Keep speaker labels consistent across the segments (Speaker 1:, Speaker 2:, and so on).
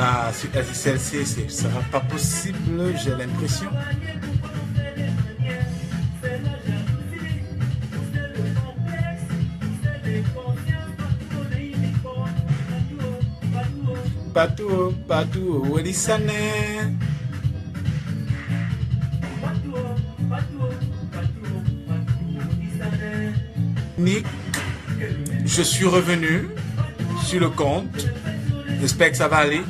Speaker 1: Bah, sur SSLC, ce ne sera pas possible, j'ai l'impression. Patou, Welisane. Nick, je suis revenu sur le compte. J'espère que ça va aller.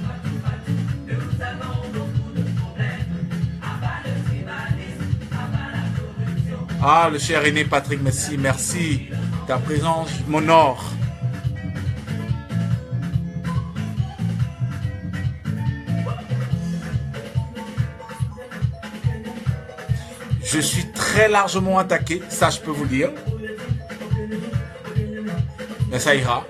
Speaker 1: Ah, le cher aîné Patrick, merci. Ta présence m'honore. Je suis très largement attaqué, ça je peux vous dire. Mais ça ira.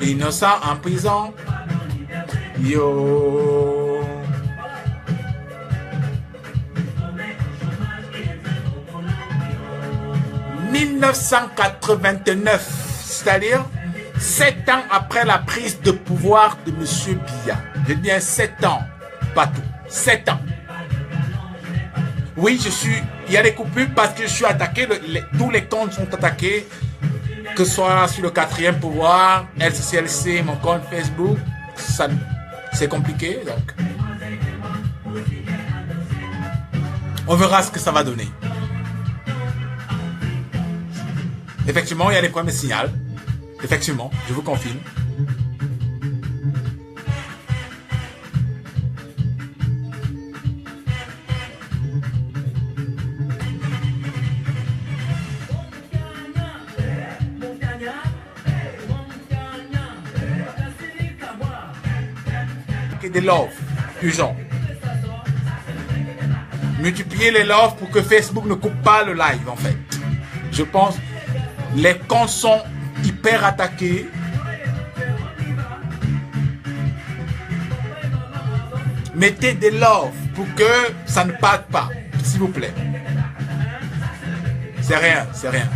Speaker 1: Innocent en prison. Yo. « 1989, c'est-à-dire 7 ans après la prise de pouvoir de M. Biya. Je dis 7 ans, pas tout. 7 ans. Oui, il y a des coupures parce que je suis attaqué, tous les comptes sont attaqués, que ce soit sur le 4e pouvoir, LCLC, mon compte Facebook, c'est compliqué, donc. On verra ce que ça va donner. Effectivement, il y a des problèmes de signal. Effectivement, je vous confirme. Des love, urgent. Multiplier les love pour que Facebook ne coupe pas le live, en fait. Je pense les comptes sont hyper attaqués. Mettez des love pour que ça ne parte pas, s'il vous plaît. C'est rien, c'est rien.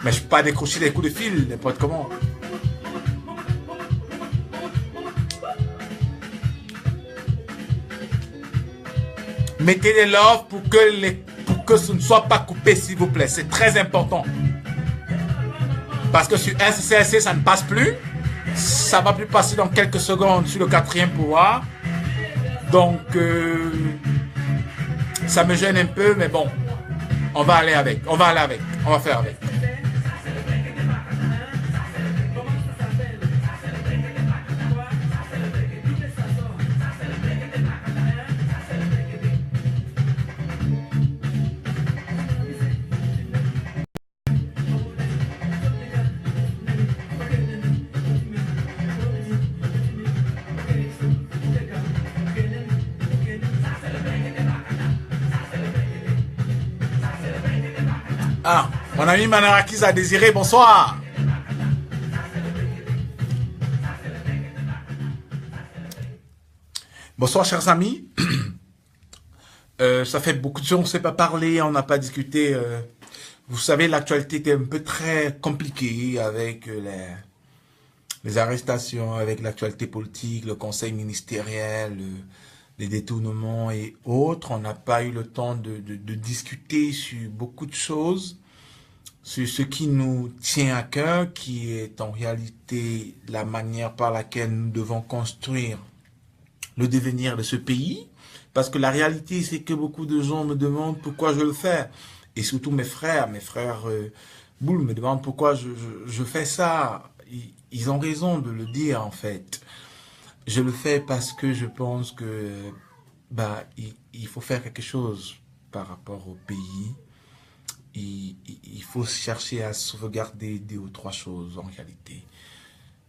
Speaker 1: Mais je ne peux pas décrocher des coups de fil, n'importe comment. Mettez des love pour que ce ne soit pas coupé, s'il vous plaît. C'est très important. Parce que sur SCLC, ça ne passe plus. Ça ne va plus passer dans quelques secondes sur le 4e pouvoir. Donc, ça me gêne un peu, mais bon. On va aller avec. On va aller avec. On va faire avec. Ah, mon ami Manarakis a désiré, bonsoir. Bonsoir chers amis. Ça fait beaucoup de temps, on ne s'est pas parlé, on n'a pas discuté. Vous savez, l'actualité était un peu très compliquée avec les arrestations, avec l'actualité politique, le conseil ministériel, les détournements et autres. On n'a pas eu le temps de discuter sur beaucoup de choses, sur ce qui nous tient à cœur, qui est en réalité la manière par laquelle nous devons construire le devenir de ce pays. Parce que la réalité, c'est que beaucoup de gens me demandent pourquoi je le fais. Et surtout mes frères Boule me demandent pourquoi je fais ça. Ils ont raison de le dire, en fait. Je le fais parce que je pense que il faut faire quelque chose par rapport au pays. Il faut chercher à sauvegarder 2 ou 3 choses en réalité.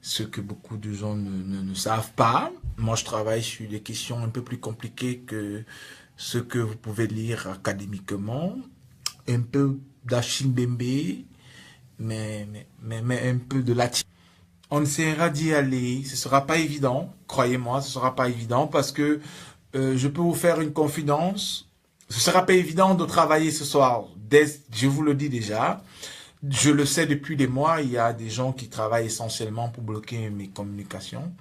Speaker 1: Ce que beaucoup de gens ne savent pas. Moi, je travaille sur des questions un peu plus compliquées que ce que vous pouvez lire académiquement. Un peu d'Achimbembe, mais un peu de latin. On essaiera d'y aller. Ce ne sera pas évident, croyez-moi, ce ne sera pas évident parce que je peux vous faire une confidence. Ce ne sera pas évident de travailler ce soir. Je vous le dis déjà. Je le sais depuis des mois, il y a des gens qui travaillent essentiellement pour bloquer mes communications.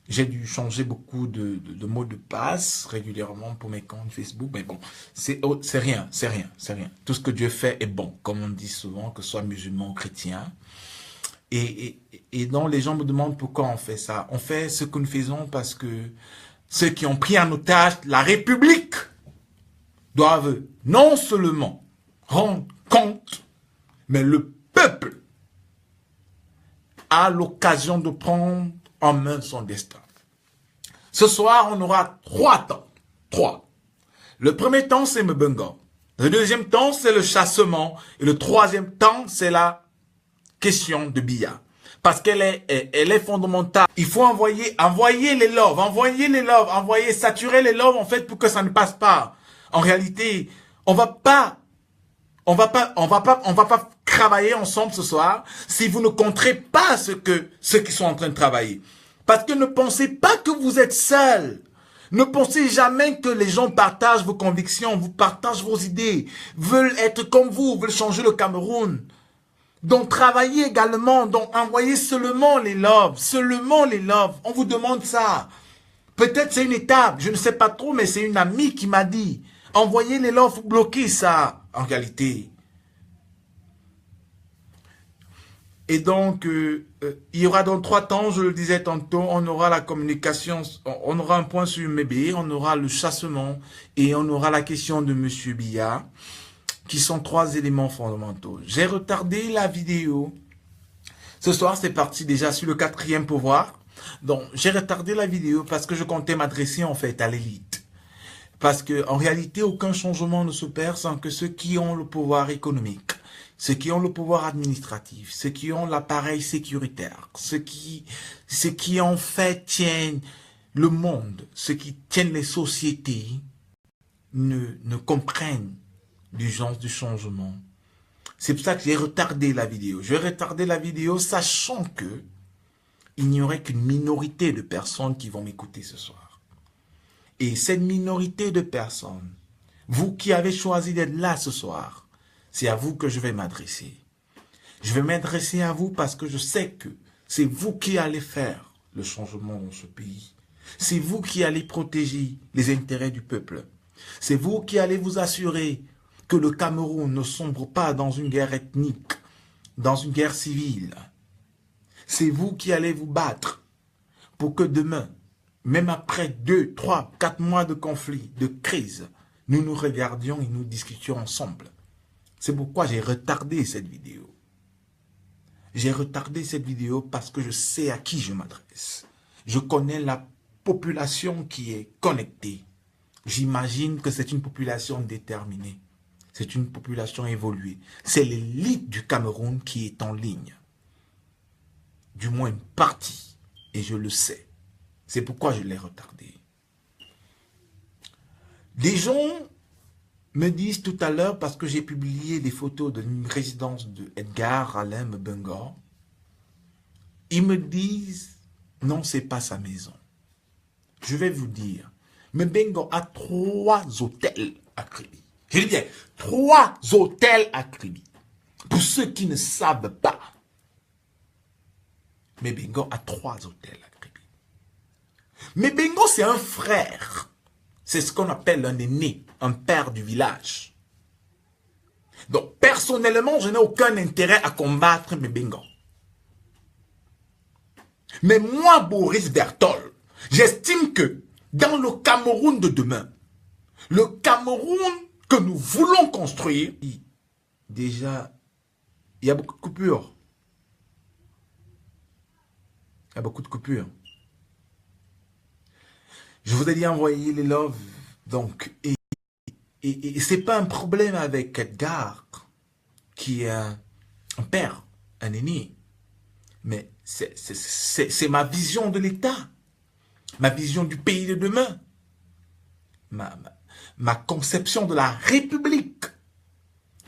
Speaker 1: J'ai dû changer beaucoup de mots de passe régulièrement pour mes comptes Facebook. Mais bon, c'est rien. Tout ce que Dieu fait est bon, comme on dit souvent, que ce soit musulman ou chrétien. Et donc les gens me demandent pourquoi on fait ça. On fait ce que nous faisons parce que ceux qui ont pris en otage la République doivent non seulement rendre compte, mais le peuple a l'occasion de prendre en main son destin. Ce soir, on aura 3 temps. 3. Le premier temps, c'est Mbunga. Le deuxième temps, c'est le chassement. Et le troisième temps, c'est la question de Biya. Parce qu'elle est fondamentale. Il faut envoyer les loves, saturer les loves, en fait, pour que ça ne passe pas. En réalité, on va pas travailler ensemble ce soir si vous ne compterez pas ceux qui sont en train de travailler. Parce que ne pensez pas que vous êtes seul. Ne pensez jamais que les gens partagent vos convictions, vous partagent vos idées, veulent être comme vous, veulent changer le Cameroun. Donc travaillez également, donc envoyez seulement les loves, On vous demande ça. Peut-être c'est une étape, je ne sais pas trop, mais c'est une amie qui m'a dit. Envoyez les loves, bloquez ça, en réalité. Et donc, il y aura dans 3 temps, je le disais tantôt, on aura la communication, on aura un point sur Mébé, on aura le chassement et on aura la question de M. Biya, qui sont 3 éléments fondamentaux. J'ai retardé la vidéo. Ce soir, c'est parti déjà sur le 4e pouvoir. Donc, j'ai retardé la vidéo parce que je comptais m'adresser en fait à l'élite. Parce que en réalité, aucun changement ne s'opère sans que ceux qui ont le pouvoir économique, ceux qui ont le pouvoir administratif, ceux qui ont l'appareil sécuritaire, ceux qui en fait tiennent le monde, ceux qui tiennent les sociétés, ne comprennent l'urgence du changement. C'est pour ça que j'ai retardé la vidéo. Je vais retarder la vidéo sachant que il n'y aurait qu'une minorité de personnes qui vont m'écouter ce soir. Et cette minorité de personnes, vous qui avez choisi d'être là ce soir, c'est à vous que je vais m'adresser. Je vais m'adresser à vous parce que je sais que c'est vous qui allez faire le changement dans ce pays. C'est vous qui allez protéger les intérêts du peuple. C'est vous qui allez vous assurer que le Cameroun ne sombre pas dans une guerre ethnique, dans une guerre civile. C'est vous qui allez vous battre pour que demain, même après 2, 3, 4 mois de conflit, de crise, nous nous regardions et nous discutions ensemble. C'est pourquoi j'ai retardé cette vidéo. J'ai retardé cette vidéo parce que je sais à qui je m'adresse. Je connais la population qui est connectée. J'imagine que c'est une population déterminée. C'est une population évoluée. C'est l'élite du Cameroun qui est en ligne. Du moins une partie. Et je le sais. C'est pourquoi je l'ai retardé. Des gens me disent tout à l'heure, parce que j'ai publié des photos d'une résidence de Edgar Alain Mbunga, ils me disent, non, c'est pas sa maison. Je vais vous dire, Mais Bengo a 3 hôtels à Kribi. Je dis bien, 3 hôtels à Kribi. Pour ceux qui ne savent pas, mais Bengo a 3 hôtels à Kribi. Mais Bengo, c'est un frère. C'est ce qu'on appelle un aîné, un père du village. Donc, personnellement, je n'ai aucun intérêt à combattre Bengo. Mais moi, Boris Berthold, j'estime que dans le Cameroun de demain, le Cameroun que nous voulons construire, déjà, il y a beaucoup de coupures. Il y a beaucoup de coupures. Je vous ai dit envoyer les loves. Donc, et c'est pas un problème avec Edgar, qui est un père, un aîné. Mais c'est ma vision de l'État. Ma vision du pays de demain. Ma conception de la République.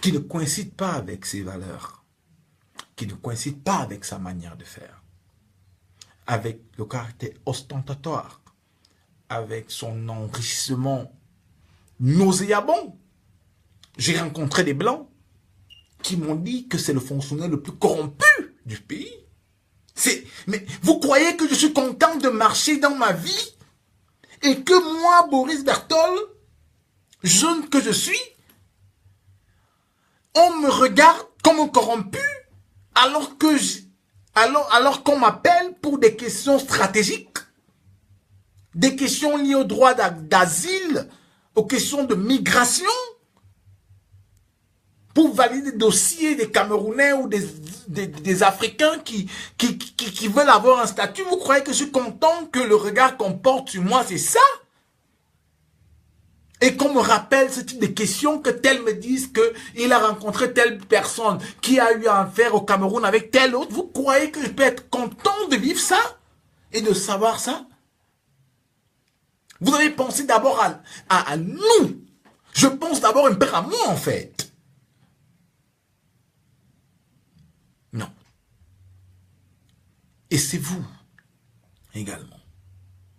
Speaker 1: Qui ne coïncide pas avec ses valeurs. Qui ne coïncide pas avec sa manière de faire. Avec le caractère ostentatoire. Avec son enrichissement nauséabond. J'ai rencontré des Blancs qui m'ont dit que c'est le fonctionnaire le plus corrompu du pays. Mais vous croyez que je suis content de marcher dans ma vie et que moi, Boris Berthold, jeune que je suis, on me regarde comme un corrompu alors qu'on m'appelle pour des questions stratégiques, des questions liées au droit d'asile, aux questions de migration, pour valider des dossiers des Camerounais ou des Africains qui veulent avoir un statut. Vous croyez que je suis content que le regard qu'on porte sur moi, c'est ça? Et qu'on me rappelle ce type de questions, que tel me dise qu'il a rencontré telle personne qui a eu affaire au Cameroun avec telle autre. Vous croyez que je peux être content de vivre ça et de savoir ça? Vous avez pensé d'abord à nous. Je pense d'abord un peu à moi en fait. Non. Et c'est vous également.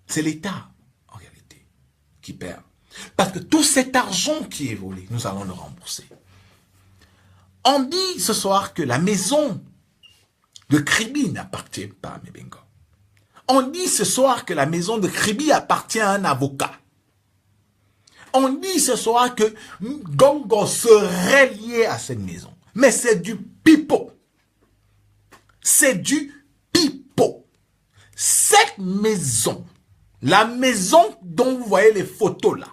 Speaker 1: C'est l'État, en réalité, qui perd. Parce que tout cet argent qui est volé, nous allons le rembourser. On dit ce soir que la maison de Kribi n'appartient pas à Mebengo. On dit ce soir que la maison de Kribi appartient à un avocat. On dit ce soir que Gongo serait lié à cette maison. Mais c'est du pipeau. C'est du pipeau. Cette maison, la maison dont vous voyez les photos là,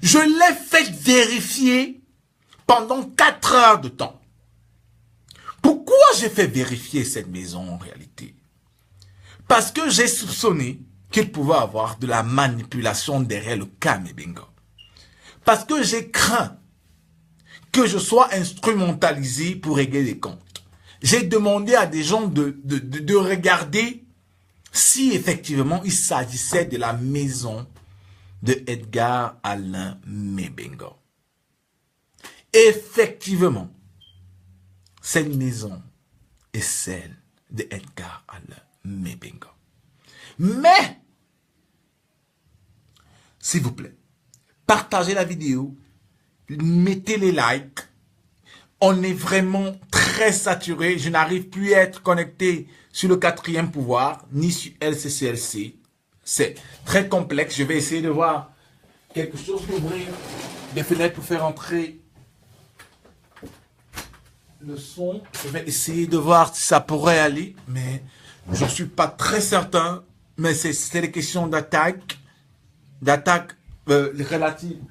Speaker 1: je l'ai fait vérifier pendant 4 heures de temps. Pourquoi j'ai fait vérifier cette maison en réalité? Parce que j'ai soupçonné qu'il pouvait avoir de la manipulation derrière le cas Mebengo. Parce que j'ai craint que je sois instrumentalisé pour régler les comptes. J'ai demandé à des gens de regarder si effectivement il s'agissait de la maison de Edgar Alain Mebengo. Effectivement, cette maison est celle de Edgar Alain Mebengo. Mais, s'il vous plaît, partagez la vidéo, mettez les likes. On est vraiment très saturé. Je n'arrive plus à être connecté sur le 4e pouvoir, ni sur LCCLC. C'est très complexe. Je vais essayer de voir quelque chose, d'ouvrir des fenêtres pour faire entrer le son. Je vais essayer de voir si ça pourrait aller, mais je ne suis pas très certain. Mais c'est des questions d'attaque relatives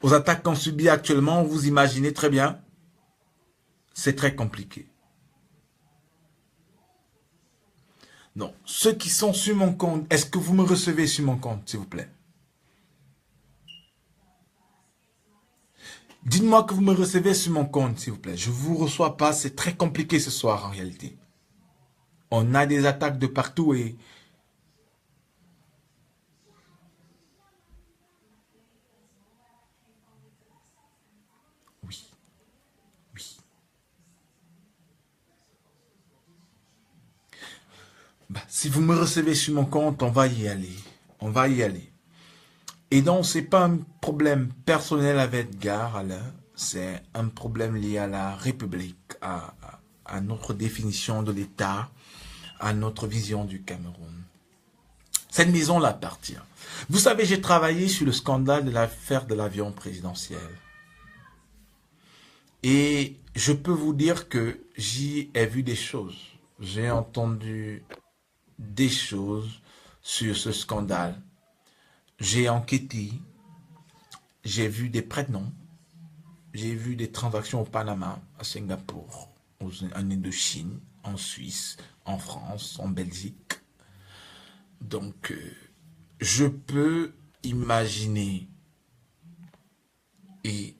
Speaker 1: aux attaques qu'on subit actuellement. Vous imaginez très bien, c'est très compliqué. Donc, ceux qui sont sur mon compte, est-ce que vous me recevez sur mon compte, s'il vous plaît? Dites-moi que vous me recevez sur mon compte, s'il vous plaît. Je ne vous reçois pas, c'est très compliqué ce soir en réalité. On a des attaques de partout et... Oui. Oui. Bah, si vous me recevez sur mon compte, on va y aller. On va y aller. Et donc, c'est pas un problème personnel avec Edgar, Alain. C'est un problème lié à la République, à notre définition de l'État, à notre vision du Cameroun. Cette maison l'appartient. Vous savez, j'ai travaillé sur le scandale de l'affaire de l'avion présidentiel. Et je peux vous dire que j'y ai vu des choses. J'ai entendu des choses sur ce scandale. J'ai enquêté. J'ai vu des prête-noms. J'ai vu des transactions au Panama, à Singapour, en Indochine, en Suisse, en France, en Belgique. Donc, je peux imaginer et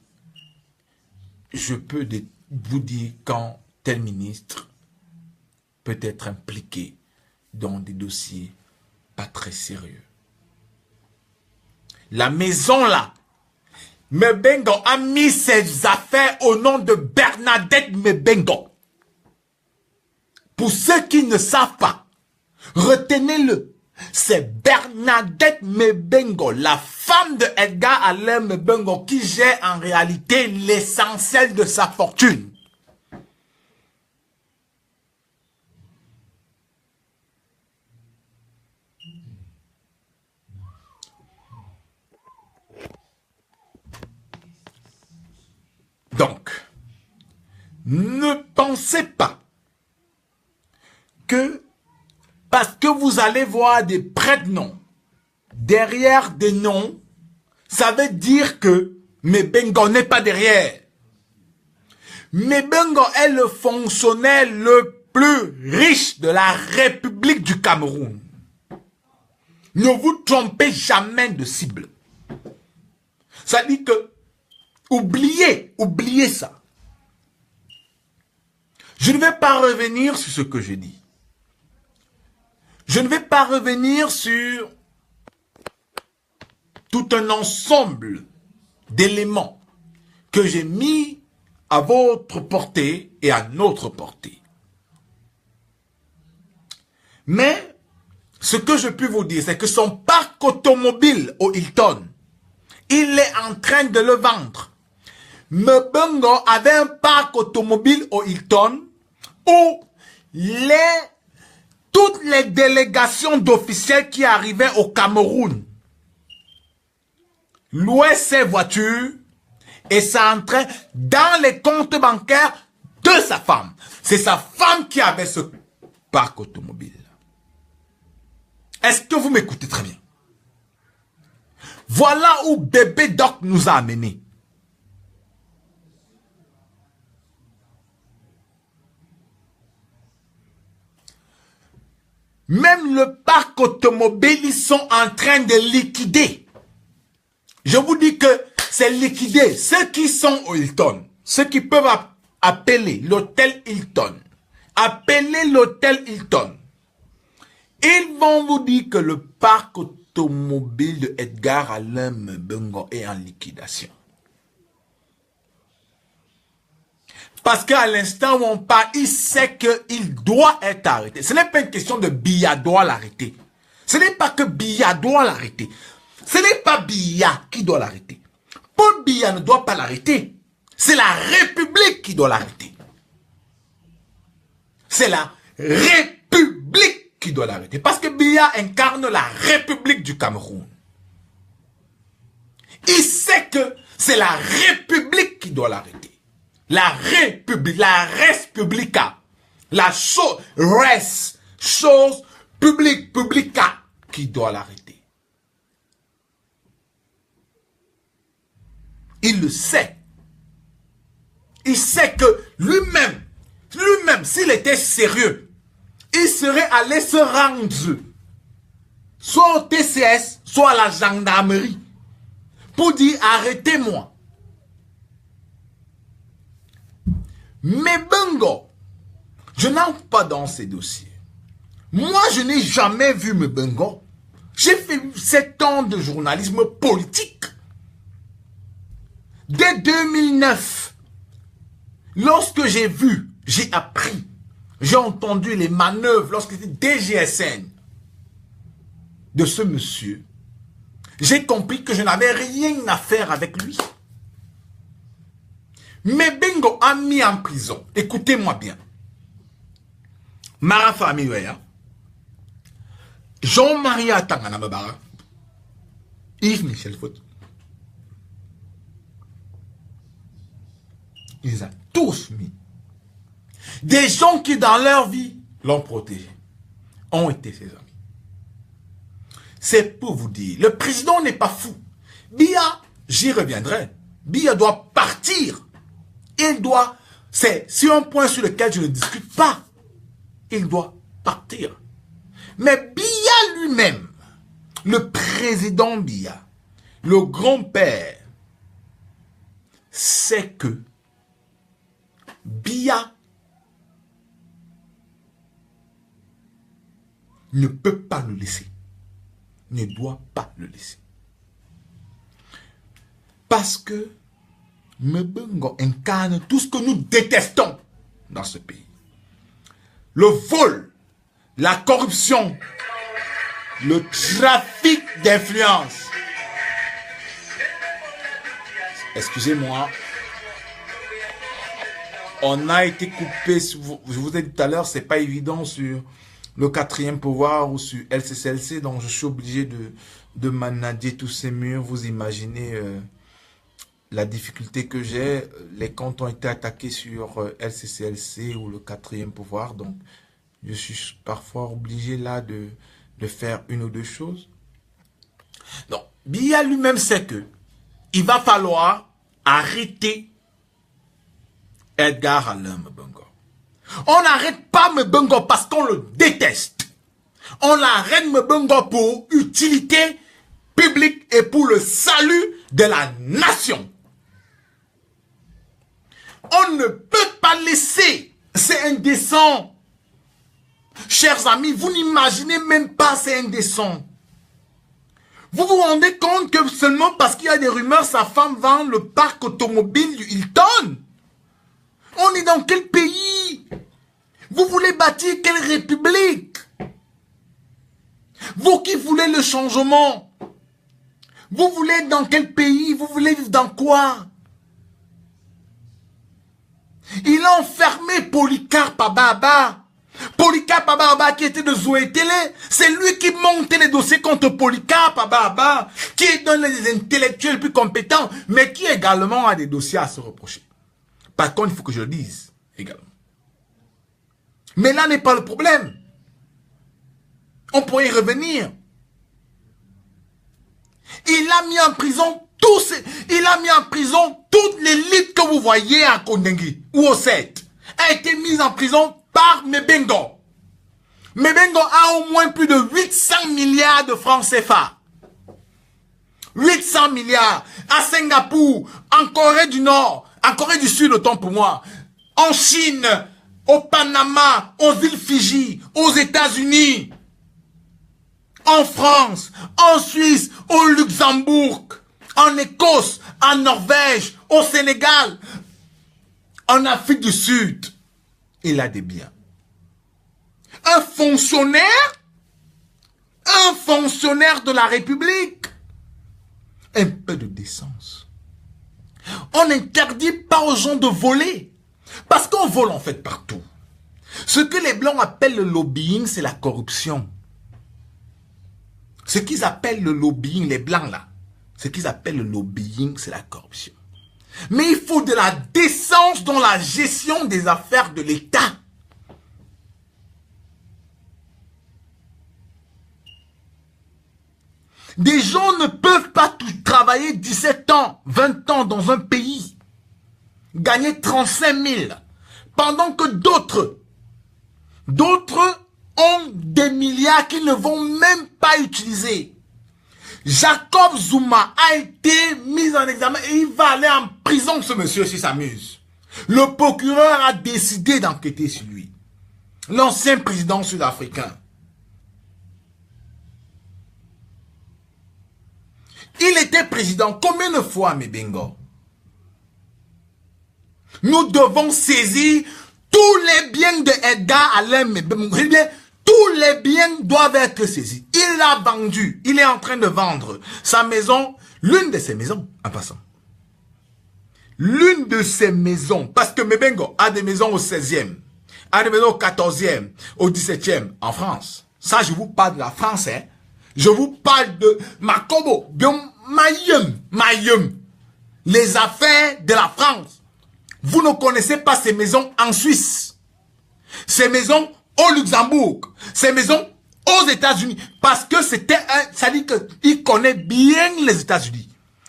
Speaker 1: je peux vous dire quand tel ministre peut être impliqué dans des dossiers pas très sérieux. La maison là, Mebengo a mis ses affaires au nom de Bernadette Mebengo. Pour ceux qui ne savent pas, retenez-le. C'est Bernadette Mebengo, la femme de Edgar Alain Mebengo, qui gère en réalité l'essentiel de sa fortune. Donc, ne pensez pas que parce que vous allez voir des prête-noms derrière des noms, ça veut dire que Mebengo n'est pas derrière. Mebengo est le fonctionnaire le plus riche de la République du Cameroun. Ne vous trompez jamais de cible. Ça dit que oubliez ça. Je ne vais pas revenir sur ce que j'ai dit. Je ne vais pas revenir sur tout un ensemble d'éléments que j'ai mis à votre portée et à notre portée. Mais ce que je peux vous dire, c'est que son parc automobile au Hilton, il est en train de le vendre. Mebengo avait un parc automobile au Hilton où toutes les délégations d'officiels qui arrivaient au Cameroun louaient ces voitures et ça entrait dans les comptes bancaires de sa femme. C'est sa femme qui avait ce parc automobile. Est-ce que vous m'écoutez très bien? Voilà où Bébé Doc nous a amenés. Même le parc automobile, ils sont en train de liquider. Je vous dis que c'est liquidé. Ceux qui sont au Hilton, ceux qui peuvent appeler l'hôtel Hilton, appelez l'hôtel Hilton. Ils vont vous dire que le parc automobile de Edgar Alain Mebengo est en liquidation. Parce qu'à l'instant où on parle, il sait qu'il doit être arrêté. Ce n'est pas une question de Biya doit l'arrêter. Ce n'est pas que Biya doit l'arrêter. Ce n'est pas Biya qui doit l'arrêter. Paul Biya ne doit pas l'arrêter. C'est la République qui doit l'arrêter. C'est la République qui doit l'arrêter. Parce que Biya incarne la République du Cameroun. Il sait que c'est la République qui doit l'arrêter. La République, la res publica, la chose publique, publica, qui doit l'arrêter. Il le sait. Il sait que lui-même, s'il était sérieux, il serait allé se rendre, soit au TCS, soit à la gendarmerie, pour dire arrêtez-moi. Mebengo, je n'entre pas dans ces dossiers. Moi, je n'ai jamais vu Mebengo. J'ai fait 7 ans de journalisme politique. Dès 2009, lorsque j'ai appris j'ai entendu les manœuvres lorsqu'il était DGSN de ce monsieur. J'ai compris que je n'avais rien à faire avec lui. Mais Bengo a mis en prison. Écoutez-moi bien. Mara Famiwea, Jean-Marie Atangana Mabara, Yves Michel Foot. Ils les ont tous mis. Des gens qui dans leur vie l'ont protégé, ont été ses amis. C'est pour vous dire, le président n'est pas fou. Biya, j'y reviendrai. Biya doit partir. Il doit, c'est un point sur lequel je ne discute pas. Il doit partir. Mais Biya lui-même, le président Biya, le grand-père, sait que Biya ne peut pas le laisser. Ne doit pas le laisser. Parce que Mbongo incarne tout ce que nous détestons dans ce pays. Le vol, la corruption, le trafic d'influence. Excusez-moi. On a été coupé, je vous ai dit tout à l'heure, c'est pas évident sur le 4e pouvoir ou sur LCCLC, donc je suis obligé de manager tous ces murs. Vous imaginez la difficulté que j'ai. Les comptes ont été attaqués sur LCCLC ou le 4e pouvoir, donc je suis parfois obligé là de faire une ou deux choses. Donc, Biya lui-même sait que il va falloir arrêter Edgar Alain Mbongo. On n'arrête pas Mbongo parce qu'on le déteste. On l'arrête Mbongo pour utilité publique et pour le salut de la nation. On ne peut pas laisser. C'est indécent. Chers amis, vous n'imaginez même pas, c'est indécent. Vous vous rendez compte que seulement parce qu'il y a des rumeurs, sa femme vend le parc automobile du Hilton? On est dans quel pays? Vous voulez bâtir quelle république? Vous qui voulez le changement, vous voulez être dans quel pays? Vous voulez vivre dans quoi? Il a enfermé Polycarpe Ababa. Polycarpe Ababa qui était de Zoé Télé. C'est lui qui montait les dossiers contre Polycarpe Ababa, qui est un des intellectuels les plus compétents, mais qui également a des dossiers à se reprocher. Par contre, il faut que je le dise également. Mais là n'est pas le problème. On pourrait y revenir. Il a mis en prison toute l'élite que vous voyez à Kondengui ou au 7 a été mise en prison par Mbengo. Mbengo a au moins plus de 800 milliards de francs CFA. 800 milliards à Singapour, en Corée du Nord, en Corée du Sud, autant pour moi, en Chine, au Panama, aux îles Fidji, aux États-Unis, en France, en Suisse, au Luxembourg, en Écosse, en Norvège, au Sénégal, en Afrique du Sud. Il a des biens. Un fonctionnaire de la République. Un peu de décence. On n'interdit pas aux gens de voler. Parce qu'on vole en fait partout. Ce que les Blancs appellent le lobbying, c'est la corruption. Ce qu'ils appellent le lobbying, les Blancs là, ce qu'ils appellent le lobbying, c'est la corruption. Mais il faut de la décence dans la gestion des affaires de l'État. Des gens ne peuvent pas travailler 17 ans, 20 ans dans un pays, gagner 35 000, pendant que d'autres ont des milliards qu'ils ne vont même pas utiliser. Jacob Zuma a été mis en examen et il va aller en prison, ce monsieur, s'il s'amuse. Le procureur a décidé d'enquêter sur lui. L'ancien président sud-africain. Il était président combien de fois, Mbengo? Nous devons saisir
Speaker 2: Tous les biens de Edgar Alain Mébé, tous les biens doivent être saisis. Il a vendu, il est en train de vendre sa maison, l'une de ses maisons, en passant. L'une de ses maisons, parce que Mebengo a des maisons au 16e, a des maisons au 14e, au 17e, en France. Ça, je vous parle de la France, hein. Je vous parle de Makobo, de Mayum. Les affaires de la France. Vous ne connaissez pas ces maisons en Suisse. Ces maisons au Luxembourg. Ces maisons aux États-Unis. Parce que c'était un... Ça dit qu'il connaît bien les États-Unis.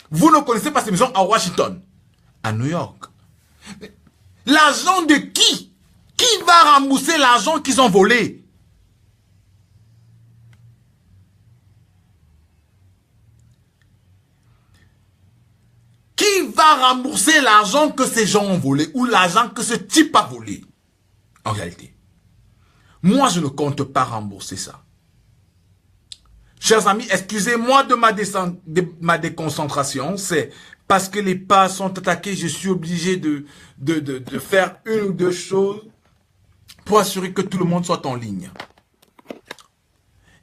Speaker 2: Vous ne connaissez pas ces maisons à Washington. À New York. L'argent de qui? Qui va rembourser l'argent qu'ils ont volé? Qui va rembourser l'argent que ces gens ont volé ou l'argent que ce type a volé? En réalité. Moi, je ne compte pas rembourser ça. Chers amis, excusez-moi de ma déconcentration. C'est parce que les pas sont attaqués, je suis obligé de faire une ou deux choses pour assurer que tout le monde soit en ligne.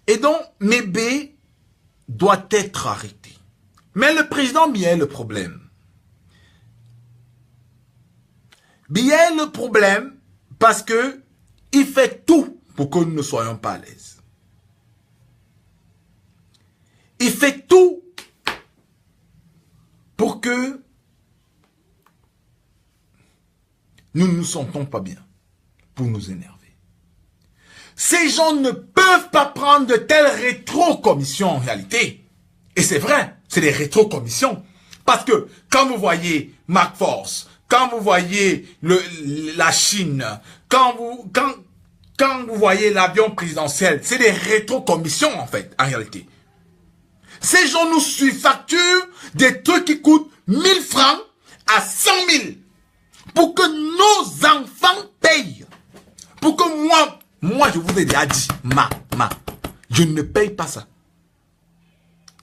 Speaker 2: Et donc, Mébé doit être arrêté. Mais le président Biya est le problème. Biya est le problème parce que il fait tout pour que nous ne soyons pas à l'aise. Il fait tout pour que nous ne nous sentons pas bien, pour nous énerver. Ces gens ne peuvent pas prendre de telles rétro-commissions en réalité. Et c'est vrai, c'est des rétro-commissions. Parce que quand vous voyez McForce, quand vous voyez la Chine, quand vous voyez l'avion présidentiel, c'est des rétro-commissions en fait, en réalité. Ces gens nous facturent des trucs qui coûtent 1000 francs à 100 000 pour que nos enfants payent. Pour que moi je vous ai déjà dit, je ne paye pas ça.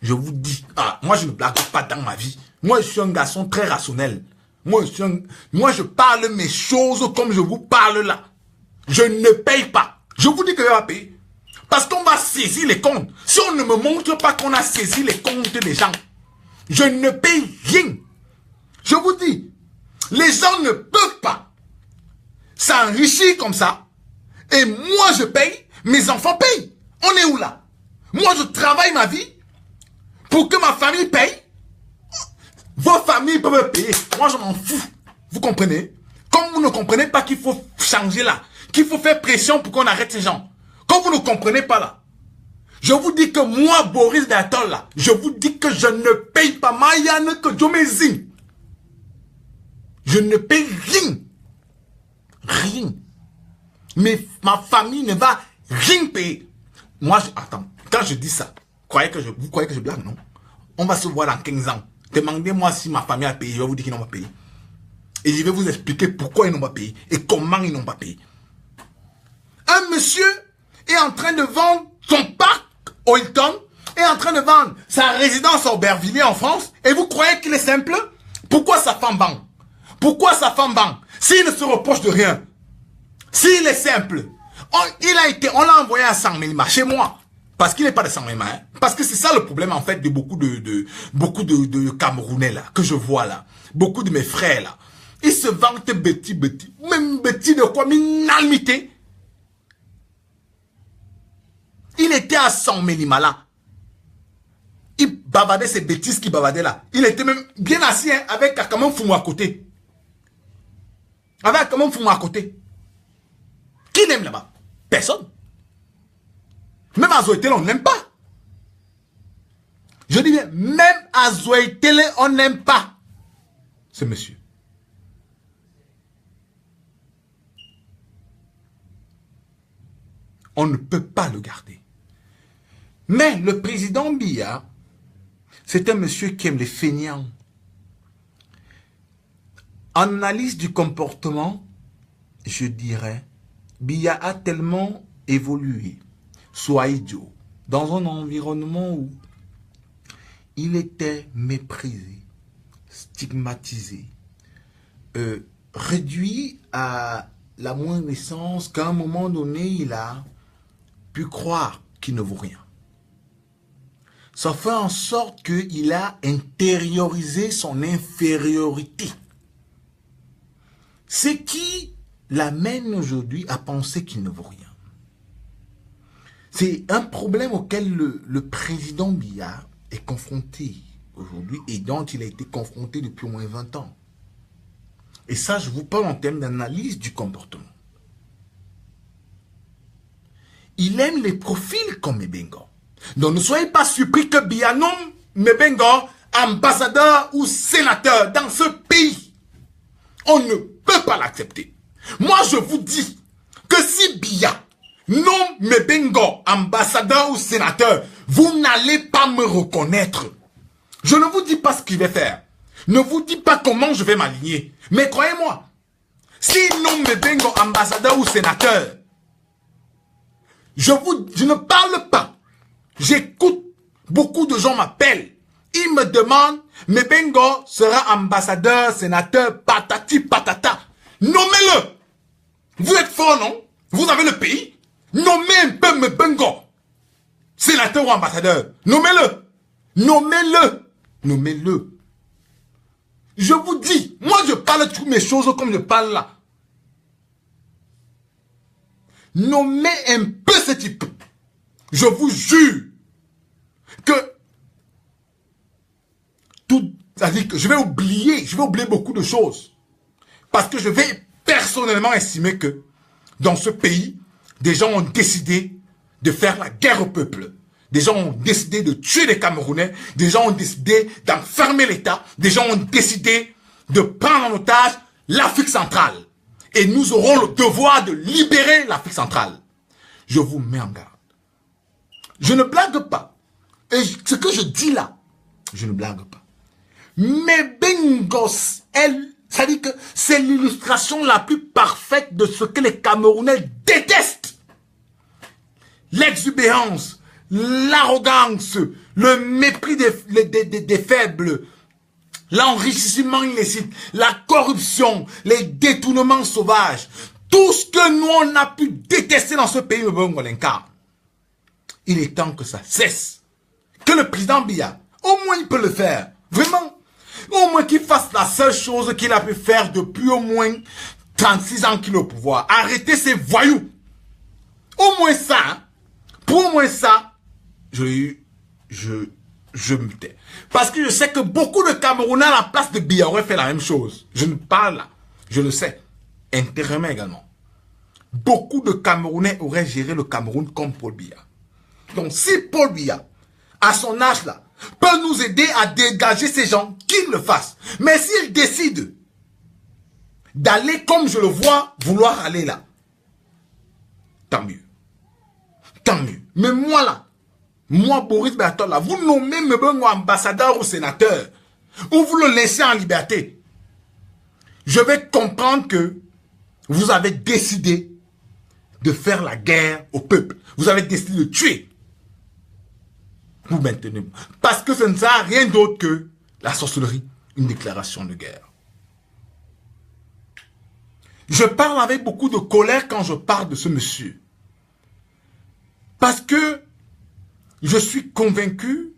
Speaker 2: Je vous dis, moi je ne blague pas dans ma vie. Moi je suis un garçon très rationnel. Moi je parle mes choses comme je vous parle là. Je ne paye pas. Je vous dis que je vais payer. Parce qu'on va saisir les comptes. Si on ne me montre pas qu'on a saisi les comptes des gens, je ne paye rien. Je vous dis, les gens ne peuvent pas s'enrichir comme ça. Et moi je paye, mes enfants payent. On est où là? Moi je travaille ma vie pour que ma famille paye. Vos familles peuvent payer. Moi je m'en fous. Vous comprenez? Comme vous ne comprenez pas qu'il faut changer là, qu'il faut faire pression pour qu'on arrête ces gens. Comme vous ne comprenez pas là, je vous dis que moi, Boris Datol là, je vous dis que je ne paye pas. Mayane que je me. Je ne paye rien. Rien. Mais ma famille ne va rien payer. Moi, attends, quand je dis ça, vous croyez que je blague, non? On va se voir dans 15 ans. Demandez-moi si ma famille a payé, je vais vous dire qu'ils n'ont pas payé. Et je vais vous expliquer pourquoi ils n'ont pas payé et comment ils n'ont pas payé. Un monsieur est en train de vendre son parc au Hilton, est en train de vendre sa résidence à Aubervilliers en France, et vous croyez qu'il est simple? Pourquoi sa femme banque? Pourquoi sa femme banque? S'il ne se reproche de rien, s'il est simple, on l'a envoyé à Saint-Mélima, chez moi, parce qu'il n'est pas de Saint-Mélima, hein? Parce que c'est ça le problème en fait de beaucoup de Camerounais là, que je vois là, beaucoup de mes frères là, ils se vantent petit, même petit de quoi, mais nalmité. Il était à Saint-Mélima là. Il bavardait ces bêtises qu'il bavardait là. Il était même bien assis hein, avec Kamon Foumou à côté. Avec Kamon Foumou à côté. Qui l'aime là-bas? Personne. Même à Zoé Télé, on n'aime pas. Je dis bien, même à Zoé Télé, on n'aime pas ce monsieur. On ne peut pas le garder. Mais le président Biya, c'est un monsieur qui aime les feignants. En analyse du comportement, je dirais, Biya a tellement évolué, soit idiot, dans un environnement où il était méprisé, stigmatisé, réduit à la moindre essence qu'à un moment donné, il a pu croire qu'il ne vaut rien. Ça fait en sorte qu'il a intériorisé son infériorité. Ce qui l'amène aujourd'hui à penser qu'il ne vaut rien. C'est un problème auquel le président Biya est confronté aujourd'hui et dont il a été confronté depuis au moins 20 ans. Et ça, je vous parle en termes d'analyse du comportement. Il aime les profils comme Mebengo. Donc ne soyez pas surpris que Biya nomme Mebengo ambassadeur ou sénateur dans ce pays. On ne peut pas l'accepter. Moi, je vous dis que si Biya nomme Mebengo ambassadeur ou sénateur, vous n'allez pas me reconnaître. Je ne vous dis pas ce qu'il va faire. Ne vous dis pas comment je vais m'aligner. Mais croyez-moi, s'il nomme Mebengo ambassadeur ou sénateur, je ne parle pas. J'écoute, beaucoup de gens m'appellent. Ils me demandent, Mebengo sera ambassadeur, sénateur, patati patata. Nommez-le. Vous êtes fort, non? Vous avez le pays. Nommez un peu Mebengo. Sénateur ou ambassadeur. Nommez-le. Nommez-le. Nommez-le. Je vous dis, moi je parle toutes mes choses comme je parle là. Nommez un peu ce type. Je vous jure que tout, c'est-à-dire que je vais oublier beaucoup de choses. Parce que je vais personnellement estimer que dans ce pays, des gens ont décidé de faire la guerre au peuple. Des gens ont décidé de tuer les Camerounais. Des gens ont décidé d'enfermer l'État. Des gens ont décidé de prendre en otage l'Afrique centrale. Et nous aurons le devoir de libérer l'Afrique centrale. Je vous mets en garde. Je ne blague pas. Et ce que je dis là, je ne blague pas. Mais Bengos, ça dit que c'est l'illustration la plus parfaite de ce que les Camerounais détestent. L'exubérance, l'arrogance, le mépris des faibles, l'enrichissement illicite, la corruption, les détournements sauvages, tout ce que nous on a pu détester dans ce pays, le Bongo l'incarne. Il est temps que ça cesse. Que le président Biya, au moins il peut le faire. Vraiment. Au moins qu'il fasse la seule chose qu'il a pu faire depuis au moins 36 ans qu'il est au pouvoir. Arrêter ces voyous. Au moins ça. Hein. Pour au moins ça, je me tais. Parce que je sais que beaucoup de Camerounais à la place de Biya auraient fait la même chose. Je ne parle là. Je le sais. Intérieurement également. Beaucoup de Camerounais auraient géré le Cameroun comme Paul Biya. Donc si Paul Biya, à son âge là, peut nous aider à dégager ces gens, qu'il le fasse. Mais s'il décide d'aller comme je le vois, vouloir aller là, tant mieux. Tant mieux. Mais moi là, moi Boris Bertol là, vous nommez Mebengo ambassadeur ou sénateur, ou vous le laissez en liberté. Je vais comprendre que vous avez décidé de faire la guerre au peuple. Vous avez décidé de tuer. Vous maintenez. Parce que ce ne sert à rien d'autre que la sorcellerie, une déclaration de guerre. Je parle avec beaucoup de colère quand je parle de ce monsieur. Parce que je suis convaincu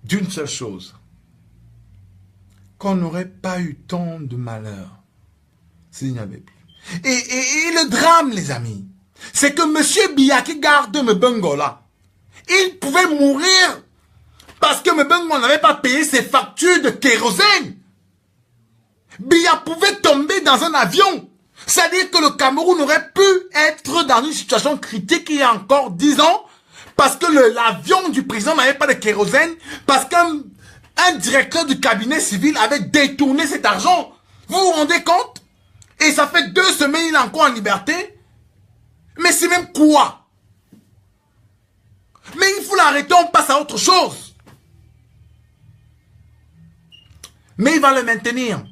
Speaker 2: d'une seule chose. Qu'on n'aurait pas eu tant de malheur s'il n'y avait plus. Et le drame, les amis, c'est que monsieur Biya qui garde Mebengo là, il pouvait mourir parce que Mebengo n'avait pas payé ses factures de kérosène. Biya pouvait tomber dans un avion. C'est-à-dire que le Cameroun aurait pu être dans une situation critique il y a encore 10 ans parce que l'avion du président n'avait pas de kérosène, parce qu'un directeur du cabinet civil avait détourné cet argent. Vous vous rendez compte? Et ça fait 2 semaines il est encore en liberté. Mais c'est même quoi? Mais il faut l'arrêter, on passe à autre chose. Mais il va le maintenir.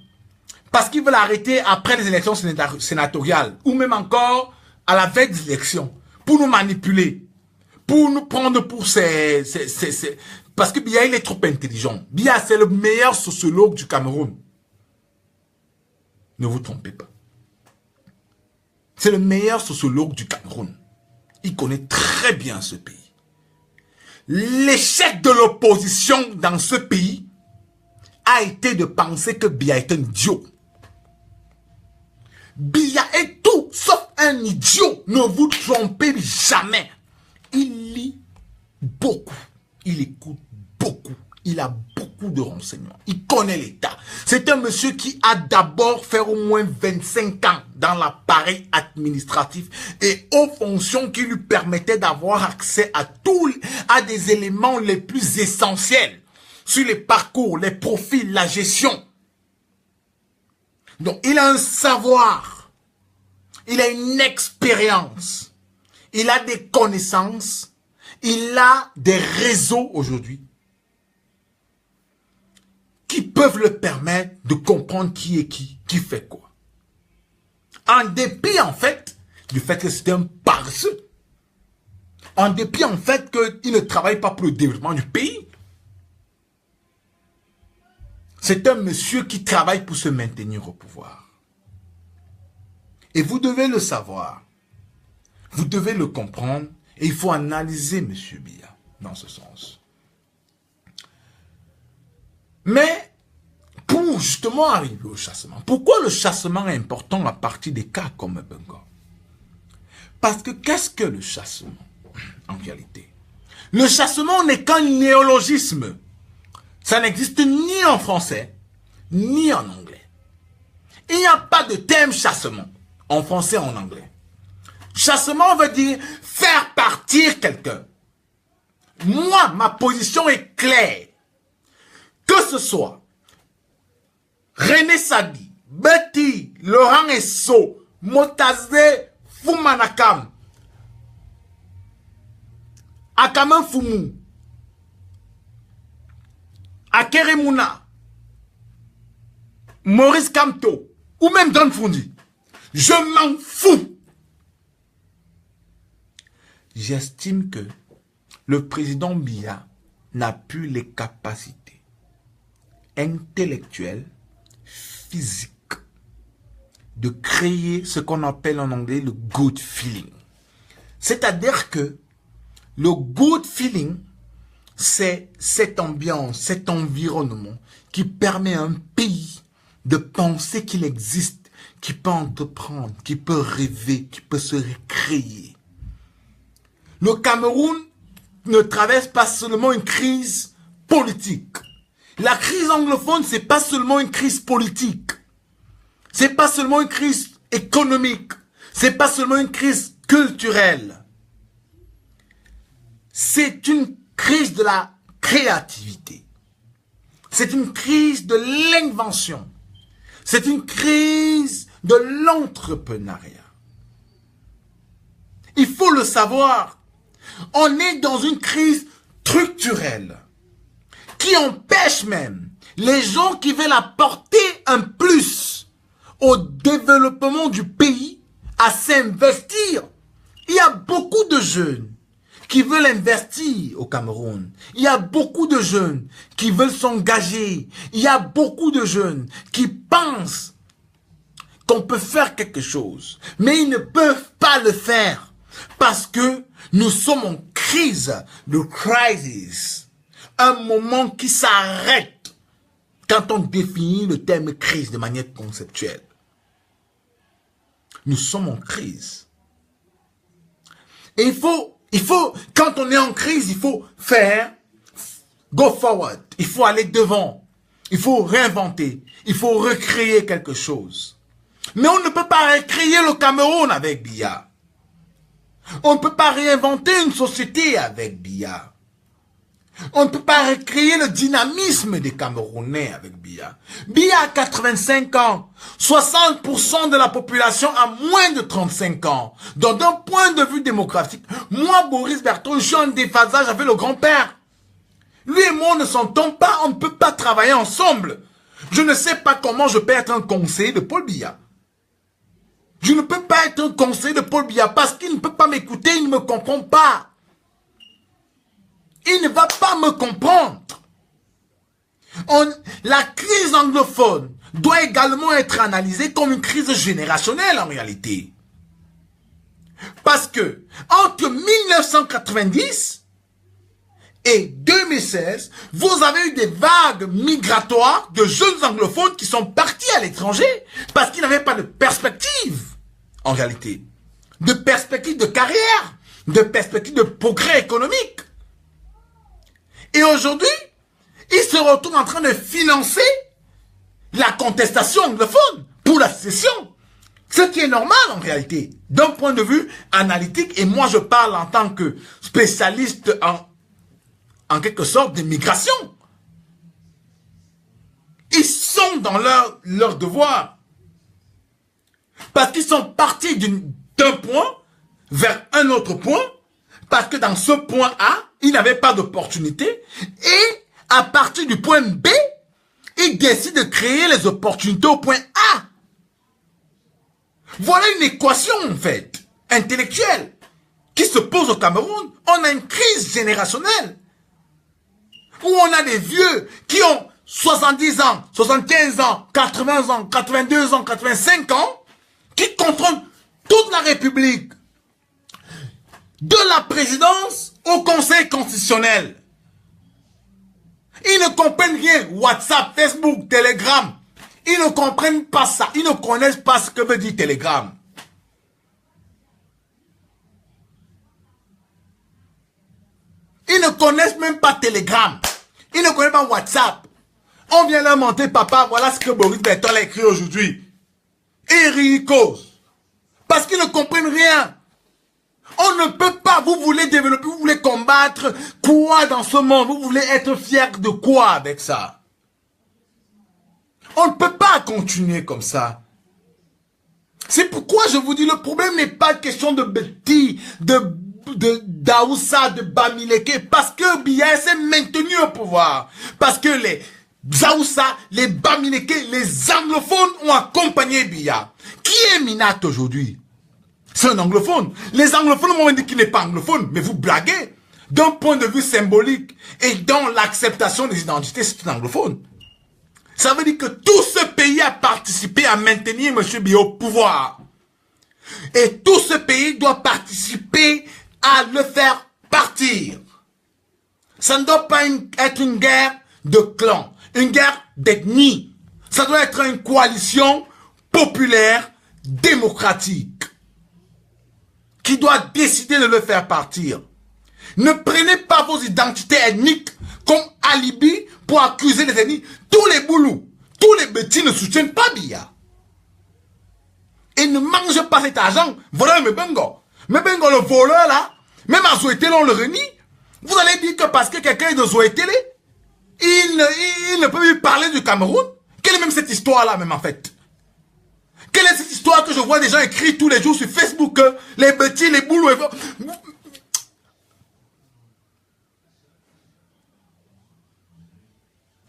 Speaker 2: Parce qu'il veut l'arrêter après les élections sénatoriales. Ou même encore à la veille des élections. Pour nous manipuler. Pour nous prendre pour Parce que Biya, il est trop intelligent. Biya, c'est le meilleur sociologue du Cameroun. Ne vous trompez pas. C'est le meilleur sociologue du Cameroun. Il connaît très bien ce pays. L'échec de l'opposition dans ce pays a été de penser que Biya est un idiot. Biya est tout sauf un idiot. Ne vous trompez jamais. Il lit beaucoup. Il écoute beaucoup. Il a beaucoup de renseignements. Il connaît l'État. C'est un monsieur qui a d'abord fait au moins 25 ans dans l'appareil administratif et aux fonctions qui lui permettaient d'avoir accès à des éléments les plus essentiels sur les parcours, les profils, la gestion. Donc, il a un savoir. Il a une expérience. Il a des connaissances. Il a des réseaux aujourd'hui qui peuvent le permettre de comprendre qui est qui fait quoi. En dépit, en fait, du fait que c'est un paresseux. En dépit, en fait, qu'il ne travaille pas pour le développement du pays. C'est un monsieur qui travaille pour se maintenir au pouvoir. Et vous devez le savoir. Vous devez le comprendre. Et il faut analyser M. Biya dans ce sens. Mais, pour justement arriver au chassement, pourquoi le chassement est important à partir des cas comme Bengo? Parce que qu'est-ce que le chassement, en réalité? Le chassement n'est qu'un néologisme. Ça n'existe ni en français, ni en anglais. Il n'y a pas de terme chassement, en français ou en anglais. Chassement veut dire faire partir quelqu'un. Moi, ma position est claire. Que ce soit René Sadi, Betty, Laurent Esso, Motazé, Fumanakam, Akaman Fumu, Akeremuna, Maurice Kamto, ou même Don Fundi, je m'en fous. J'estime que le président Biya n'a plus les capacités intellectuelles, physiques, de créer ce qu'on appelle en anglais le good feeling. C'est-à-dire que le good feeling, c'est cette ambiance, cet environnement qui permet à un pays de penser qu'il existe, qui peut entreprendre, qui peut rêver, qui peut se recréer. Le Cameroun ne traverse pas seulement une crise politique. La crise anglophone, c'est pas seulement une crise politique. C'est pas seulement une crise économique. C'est pas seulement une crise culturelle. C'est une crise de la créativité. C'est une crise de l'invention. C'est une crise de l'entrepreneuriat. Il faut le savoir. On est dans une crise structurelle qui empêche même les gens qui veulent apporter un plus au développement du pays à s'investir. Il y a beaucoup de jeunes qui veulent investir au Cameroun. Il y a beaucoup de jeunes qui veulent s'engager. Il y a beaucoup de jeunes qui pensent qu'on peut faire quelque chose. Mais ils ne peuvent pas le faire parce que nous sommes en crise, de crisis. Un moment qui s'arrête quand on définit le terme crise de manière conceptuelle. Nous sommes en crise. Et il faut, quand on est en crise, il faut faire, go forward. Il faut aller devant. Il faut réinventer. Il faut recréer quelque chose. Mais on ne peut pas recréer le Cameroun avec Biya. On ne peut pas réinventer une société avec Biya. On ne peut pas recréer le dynamisme des Camerounais avec Biya. Biya a 85 ans. 60% de la population a moins de 35 ans. Donc d'un point de vue démographique, moi, Boris Berthaud, je suis en déphasage avec le grand-père. Lui et moi, on ne s'entend pas, on ne peut pas travailler ensemble. Je ne sais pas comment je peux être un conseiller de Paul Biya. Je ne peux pas être un conseiller de Paul Biya parce qu'il ne peut pas m'écouter, il ne me comprend pas. Il ne va pas me comprendre. La crise anglophone doit également être analysée comme une crise générationnelle en réalité. Parce que entre 1990 et 2016, vous avez eu des vagues migratoires de jeunes anglophones qui sont partis à l'étranger parce qu'ils n'avaient pas de perspective, en réalité. De perspective de carrière, de perspective de progrès économique. Et aujourd'hui, ils se retrouvent en train de financer la contestation anglophone pour la sécession. Ce qui est normal en réalité, d'un point de vue analytique, et moi je parle en tant que spécialiste en quelque sorte de migration. Ils sont dans leur devoir. Parce qu'ils sont partis d'un point vers un autre point, parce que dans ce point A, ils n'avaient pas d'opportunité, et à partir du point B, ils décident de créer les opportunités au point A. Voilà une équation, en fait, intellectuelle, qui se pose au Cameroun. On a une crise générationnelle, où on a des vieux qui ont 70 ans, 75 ans, 80 ans, 82 ans, 85 ans, qui contrôlent toute la République, de la présidence au Conseil constitutionnel. Ils ne comprennent rien. WhatsApp, Facebook, Telegram. Ils ne comprennent pas ça. Ils ne connaissent pas ce que veut dire Telegram. Ils ne connaissent même pas Telegram. Ils ne connaissent pas WhatsApp. On vient leur montrer, papa, voilà ce que Boris Bertol a écrit aujourd'hui. Ericos. Parce qu'ils ne comprennent rien. On ne peut pas, vous voulez développer, vous voulez combattre quoi dans ce monde? Vous voulez être fier de quoi avec ça? On ne peut pas continuer comme ça. C'est pourquoi je vous dis, le problème n'est pas question de Betty, de Daoussa, de Bamileke, parce que Biya s'est maintenu au pouvoir. Parce que les Daoussa, les Bamileke, les anglophones ont accompagné Biya. Qui est Minat aujourd'hui? C'est un anglophone. Les anglophones m'ont dit qu'il n'est pas anglophone, mais vous blaguez. D'un point de vue symbolique et dans l'acceptation des identités, c'est un anglophone. Ça veut dire que tout ce pays a participé à maintenir M. Biya au pouvoir. Et tout ce pays doit participer à le faire partir. Ça ne doit pas être une guerre de clans, une guerre d'ethnie. Ça doit être une coalition populaire, démocratique, qui doit décider de le faire partir. Ne prenez pas vos identités ethniques comme alibi pour accuser les ethnies. Tous les boulous, tous les petits ne soutiennent pas Biya. Et ne mangent pas cet argent. Voilà Mebengo. Mebengo, le voleur là, même à Zoétélé, on le renie. Vous allez dire que parce que quelqu'un est de Zoétélé, il ne peut lui parler du Cameroun. Quelle est même cette histoire-là, même en fait? Quelle est cette histoire que je vois des gens écrire tous les jours sur Facebook, les petits, les boulots.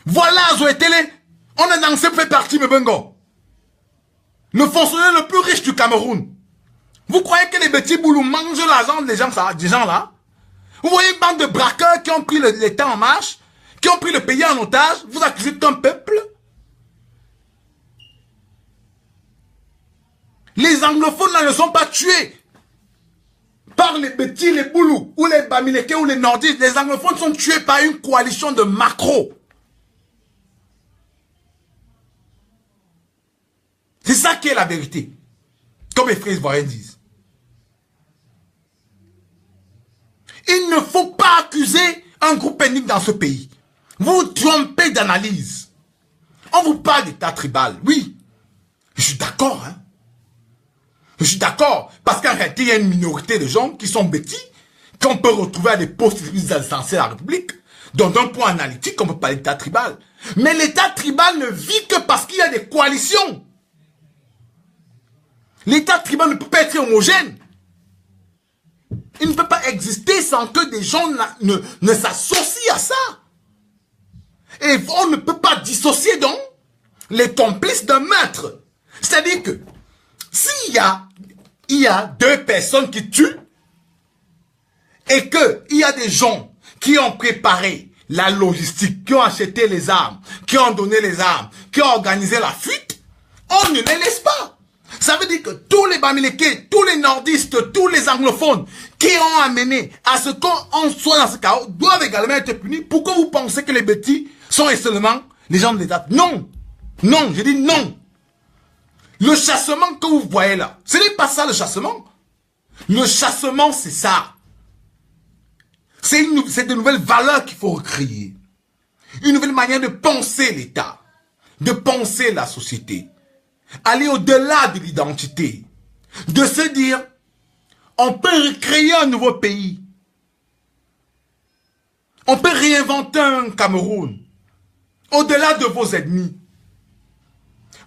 Speaker 2: Voilà, Zoétélé. On a dansé fait partie, Mebengo. Le fonctionnaire le plus riche du Cameroun. Vous croyez que les petits boulous mangent l'argent des gens là? Vous voyez une bande de braqueurs qui ont pris l'État en marche, qui ont pris le pays en otage, vous accusez d'un peuple? Les anglophones là ne sont pas tués par les petits, les boulous, ou les bamileke, ou les nordistes. Les anglophones sont tués par une coalition de macros. C'est ça qui est la vérité. Comme les frères ivoiriens disent. Il ne faut pas accuser un groupe ethnique dans ce pays. Vous vous trompez d'analyse. On vous parle d'état tribal. Oui. Je suis d'accord, hein. Je suis d'accord. Parce qu'en réalité, il y a une minorité de gens qui sont bêtis, qu'on peut retrouver à des postes essentiels à la République. Donc, d'un point analytique, on peut parler d'état tribal. Mais l'état tribal ne vit que parce qu'il y a des coalitions. L'état tribal ne peut pas être homogène. Il ne peut pas exister sans que des gens ne s'associent à ça. Et on ne peut pas dissocier donc les complices d'un meurtre. C'est-à-dire que s'il y a deux personnes qui tuent et qu'il y a des gens qui ont préparé la logistique, qui ont acheté les armes, qui ont donné les armes, qui ont organisé la fuite, on ne les laisse pas. Ça veut dire que tous les Bamileke, tous les nordistes, tous les anglophones qui ont amené à ce qu'on soit dans ce chaos doivent également être punis. Pourquoi vous pensez que les bêtis sont seulement les gens de l'État? Non. Non, je dis non. Le chassement que vous voyez là, ce n'est pas ça le chassement. Le chassement, c'est ça. C'est de nouvelles valeurs qu'il faut recréer. Une nouvelle manière de penser l'État, de penser la société. Aller au-delà de l'identité. De se dire, on peut recréer un nouveau pays. On peut réinventer un Cameroun. Au-delà de vos ennemis.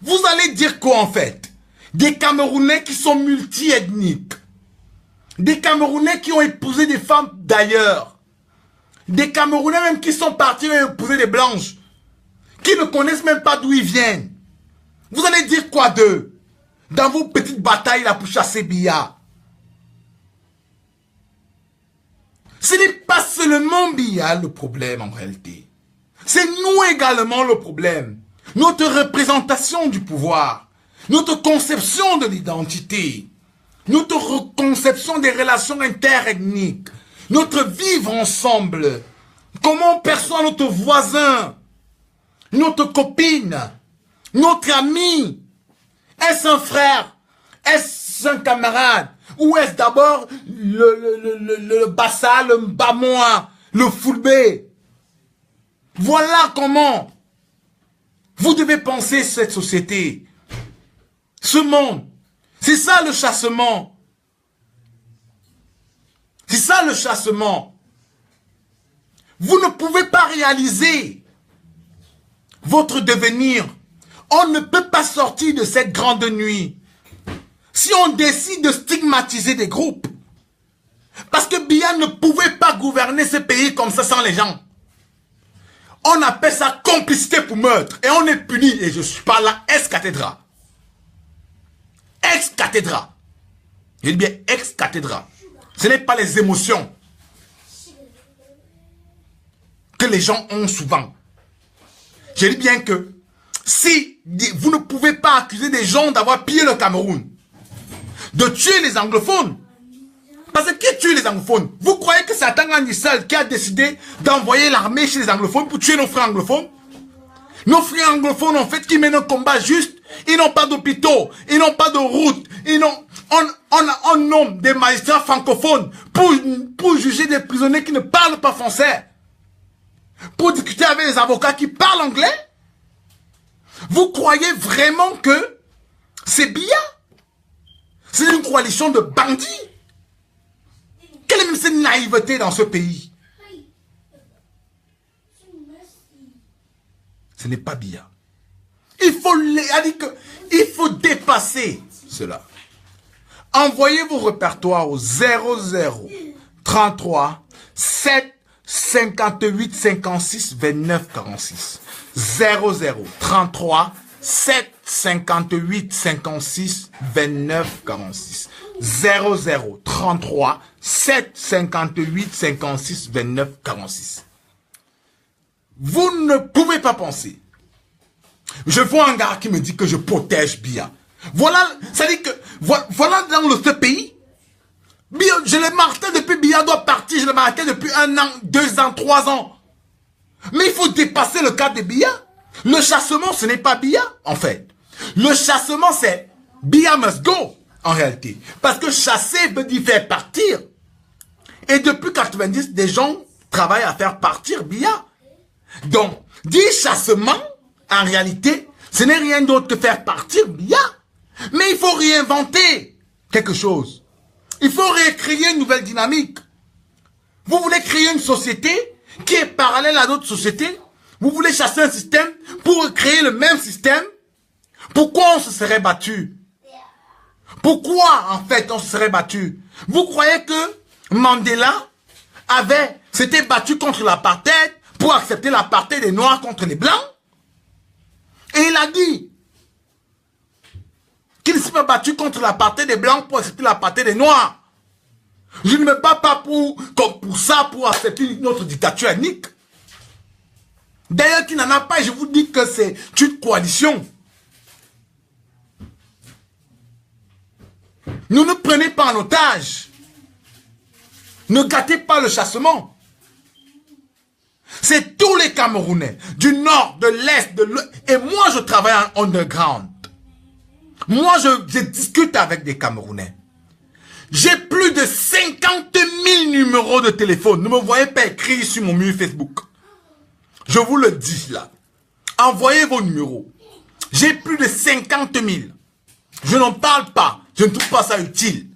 Speaker 2: Vous allez dire quoi en fait? Des Camerounais qui sont multi-ethniques. Des Camerounais qui ont épousé des femmes d'ailleurs. Des Camerounais même qui sont partis épouser des blanches. Qui ne connaissent même pas d'où ils viennent. Vous allez dire quoi d'eux? Dans vos petites batailles là pour chasser Biya. Ce n'est pas seulement Biya le problème en réalité. C'est nous également le problème. Notre représentation du pouvoir. Notre conception de l'identité. Notre conception des relations interethniques. Notre vivre ensemble. Comment on perçoit notre voisin. Notre copine. Notre ami. Est-ce un frère? Est-ce un camarade? Ou est-ce d'abord le Bassa, le Mbamoa, le Fulbé? Voilà comment vous devez penser cette société. Ce monde. C'est ça le chassement. C'est ça le chassement. Vous ne pouvez pas réaliser votre devenir. On ne peut pas sortir de cette grande nuit si on décide de stigmatiser des groupes. Parce que Biya ne pouvait pas gouverner ce pays comme ça sans les gens. On appelle ça complicité pour meurtre. Et on est puni. Et je suis pas là, ex-cathédra. Ex-cathédra. Je dis bien ex-cathédra. Ce n'est pas les émotions que les gens ont souvent. Je dis bien que si vous ne pouvez pas accuser des gens d'avoir pillé le Cameroun, de tuer les anglophones, parce que qui tue les anglophones? Vous croyez que c'est Atanga Nissal qui a décidé d'envoyer l'armée chez les anglophones pour tuer nos frères anglophones? Nos frères anglophones, en fait, qui mènent un combat juste, ils n'ont pas d'hôpitaux, ils n'ont pas de routes, on nomme des magistrats francophones pour juger des prisonniers qui ne parlent pas français, pour discuter avec les avocats qui parlent anglais. Vous croyez vraiment que c'est Biya? C'est une coalition de bandits? Quelle est cette naïveté dans ce pays? Ce n'est pas Biya. Il faut dépasser cela. Envoyez vos répertoires au 00 33 7 58 56 29 46. 00 33 7 58 56 29 46. 00 33 7 58 56 29 46. Vous ne pouvez pas penser. Je vois un gars qui me dit que je protège Biya. Voilà, ça dit que voilà dans ce pays. Biya, je l'ai marqué depuis Biya doit partir, je l'ai marqué depuis 1 an, 2 ans, 3 ans. Mais il faut dépasser le cadre de Biya. Le chassement, ce n'est pas Biya, en fait. Le chassement, c'est Biya must go, en réalité. Parce que chasser veut dire faire partir. Et depuis 90, des gens travaillent à faire partir Biya. Donc, dire chassement, en réalité, ce n'est rien d'autre que faire partir Biya. Mais il faut réinventer quelque chose. Il faut recréer une nouvelle dynamique. Vous voulez créer une société qui est parallèle à d'autres sociétés. Vous voulez chasser un système pour créer le même système. Pourquoi on se serait battu? Pourquoi, en fait, on se serait battu? Vous croyez que Mandela s'était battu contre l'apartheid pour accepter l'apartheid des Noirs contre les Blancs? Et il a dit qu'il ne s'est pas battu contre l'apartheid des Blancs pour accepter l'apartheid des Noirs. Je ne me bats pas pour ça, pour accepter notre dictature ethnique. D'ailleurs, qui n'en a pas, je vous dis que c'est une coalition. Ne nous prenez pas en otage. Ne gâtez pas le chassement. C'est tous les Camerounais, du nord, de l'est, de l'ouest. Et moi, je travaille en underground. Moi, je discute avec des Camerounais. J'ai plus de 50 000 numéros de téléphone. Ne me voyez pas écrit sur mon mur Facebook. Je vous le dis là. Envoyez vos numéros. J'ai plus de 50 000. Je n'en parle pas. Je ne trouve pas ça utile.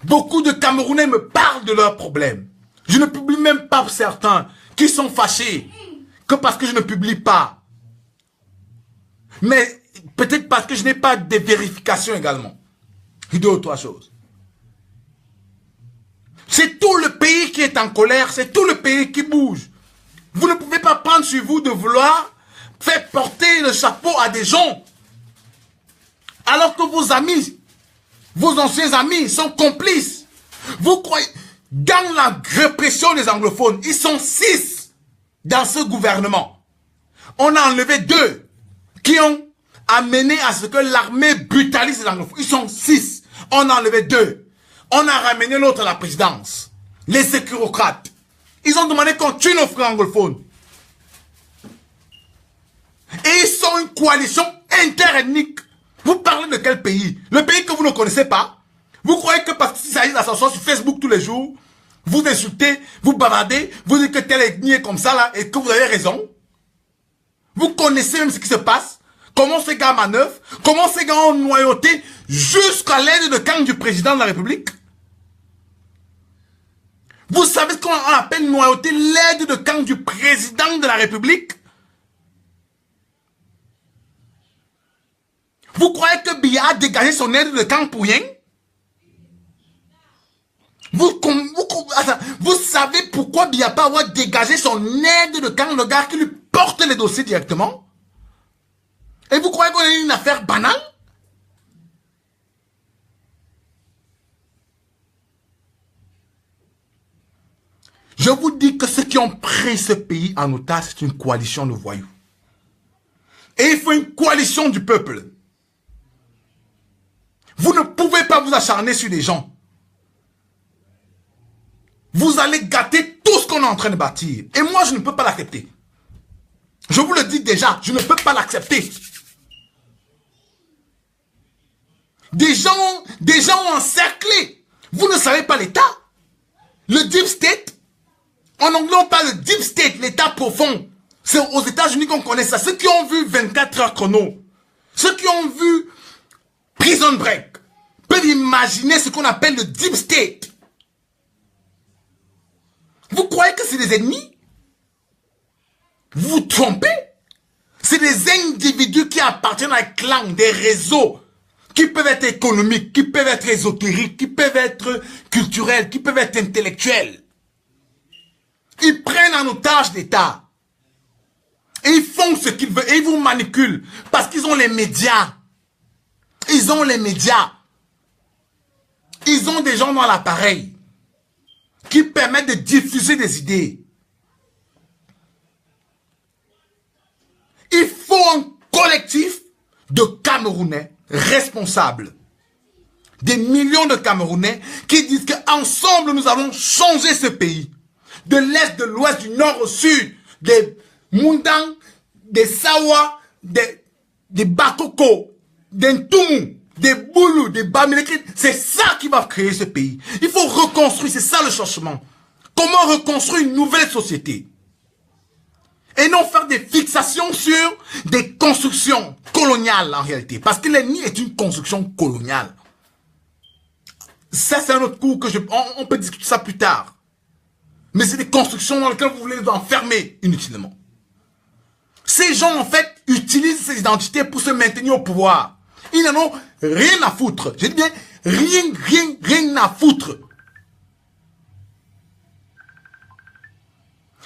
Speaker 2: Beaucoup de Camerounais me parlent de leurs problèmes. Je ne publie même pas pour certains qui sont fâchés que parce que je ne publie pas. Mais peut-être parce que je n'ai pas de vérification également. Deux ou trois choses. C'est tout le pays qui est en colère, c'est tout le pays qui bouge. Vous ne pouvez pas prendre sur vous de vouloir faire porter le chapeau à des gens. Alors que vos amis, vos anciens amis sont complices. Vous croyez, dans la répression des anglophones, ils sont 6 dans ce gouvernement. On a enlevé 2 qui ont amené à ce que l'armée brutalise les anglophones. Ils sont 6. On a enlevé 2. On a ramené l'autre à la présidence. Les sécurocrates. Ils ont demandé qu'on tue nos frères anglophones. Et ils sont une coalition interethnique. Vous parlez de quel pays? Le pays que vous ne connaissez pas? Vous croyez que parce qu'il s'agit d'ascension sur Facebook tous les jours, vous insultez, vous bavardez, vous dites que telle ethnie est comme ça là et que vous avez raison? Vous connaissez même ce qui se passe? Comment ces gars manœuvrent? Comment ces gars ont noyauté jusqu'à l'aide de camp du président de la République? Vous savez ce qu'on appelle noyauter l'aide de camp du président de la République? Vous croyez que Biya a dégagé son aide de camp pour rien? Vous savez pourquoi Biya pas avoir dégagé son aide de camp, le gars qui lui porte les dossiers directement? Et vous croyez qu'on a une affaire banale? Je vous dis que ceux qui ont pris ce pays en otage, c'est une coalition de voyous. Et il faut une coalition du peuple. Vous ne pouvez pas vous acharner sur les gens. Vous allez gâter tout ce qu'on est en train de bâtir. Et moi, je ne peux pas l'accepter. Je vous le dis déjà, je ne peux pas l'accepter. Des gens encerclés. Vous ne savez pas l'État. Le Deep State. En anglais, on parle de Deep State, l'État profond. C'est aux États-Unis qu'on connaît ça. Ceux qui ont vu 24 heures chrono, ceux qui ont vu Prison Break, peuvent imaginer ce qu'on appelle le Deep State. Vous croyez que c'est des ennemis? Vous vous trompez? C'est des individus qui appartiennent à un clan, des réseaux, qui peuvent être économiques, qui peuvent être ésotériques, qui peuvent être culturels, qui peuvent être intellectuels. Ils prennent en otage l'État. Et ils font ce qu'ils veulent. Et ils vous manipulent. Parce qu'ils ont les médias. Ils ont les médias. Ils ont des gens dans l'appareil qui permettent de diffuser des idées. Il faut un collectif de Camerounais responsables. Des millions de Camerounais qui disent qu'ensemble nous allons changer ce pays. De l'est, de l'ouest, du nord au sud, des Mundang, des Sawa, des Bakoko, des Ntoumou, des Boulou, des Bamilekrit. C'est ça qui va créer ce pays. Il faut reconstruire, c'est ça le changement. Comment reconstruire une nouvelle société? Et non faire des fixations sur des constructions coloniales en réalité. Parce que l'ennemi est une construction coloniale. Ça c'est un autre cours que on peut discuter ça plus tard. Mais c'est des constructions dans lesquelles vous voulez les enfermer inutilement. Ces gens, en fait, utilisent ces identités pour se maintenir au pouvoir. Ils n'en ont rien à foutre. Je dis bien, rien à foutre.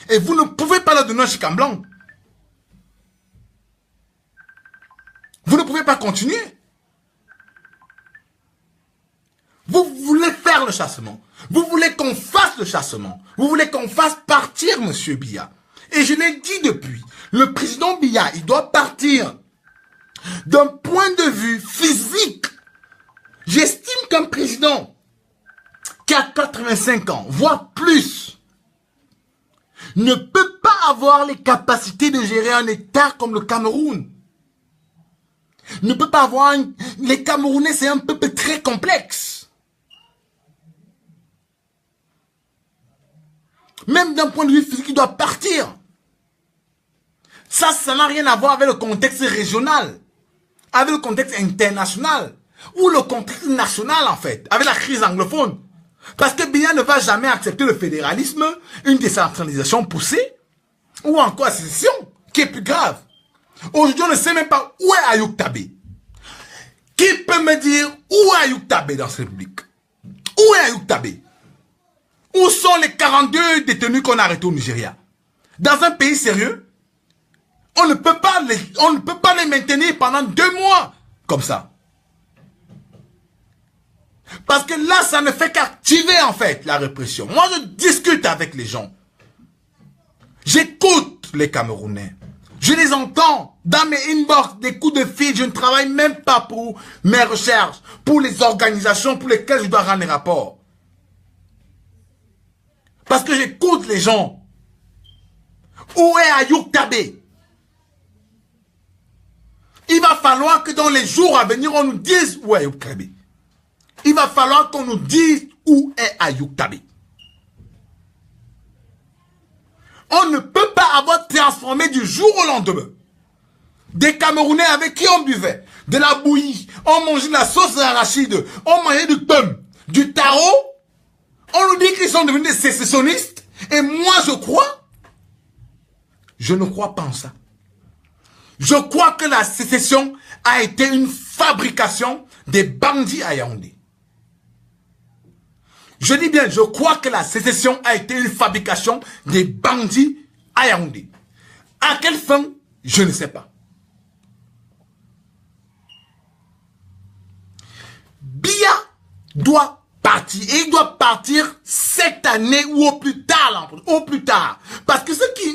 Speaker 2: Et vous ne pouvez pas leur donner un chèque en blanc. Vous ne pouvez pas continuer. Vous voulez faire le chassement. Vous voulez qu'on fasse le chassement. Vous voulez qu'on fasse partir M. Biya. Et je l'ai dit depuis. Le président Biya, il doit partir. D'un point de vue physique, j'estime qu'un président qui a 85 ans, voire plus, ne peut pas avoir les capacités de gérer un État comme le Cameroun. Ne peut pas avoir... Les Camerounais, c'est un peuple très complexe. Même d'un point de vue physique, il doit partir. Ça n'a rien à voir avec le contexte régional, avec le contexte international, ou le contexte national en fait, avec la crise anglophone. Parce que Biya ne va jamais accepter le fédéralisme, une décentralisation poussée, ou encore la sécession, qui est plus grave. Aujourd'hui, on ne sait même pas où est Ayoub Tabé. Qui peut me dire où est Ayoub Tabé dans cette république? Où est Ayoub Tabé? Où sont les 42 détenus qu'on a arrêtés au Nigeria? Dans un pays sérieux, on ne peut pas les maintenir pendant 2 mois comme ça. Parce que là, ça ne fait qu'activer en fait la répression. Moi, je discute avec les gens. J'écoute les Camerounais. Je les entends dans mes inbox, des coups de fil. Je ne travaille même pas pour mes recherches, pour les organisations pour lesquelles je dois rendre les rapports. Parce que j'écoute les gens. Où est Ayoub Tabé? Il va falloir que dans les jours à venir, on nous dise où est Ayoub Tabé. Il va falloir qu'on nous dise où est Ayoub Tabé. On ne peut pas avoir transformé du jour au lendemain des Camerounais avec qui on buvait de la bouillie, on mangeait de la sauce arachide, on mangeait du pomme, du taro. On nous dit qu'ils sont devenus des sécessionnistes. Et moi, je ne crois pas en ça. Je crois que la sécession a été une fabrication des bandits à Yaoundé. Je dis bien, je crois que la sécession a été une fabrication des bandits à Yaoundé. À quelle fin? Je ne sais pas. Biya doit partir. Et il doit partir cette année ou au plus tard. Au plus tard. Parce que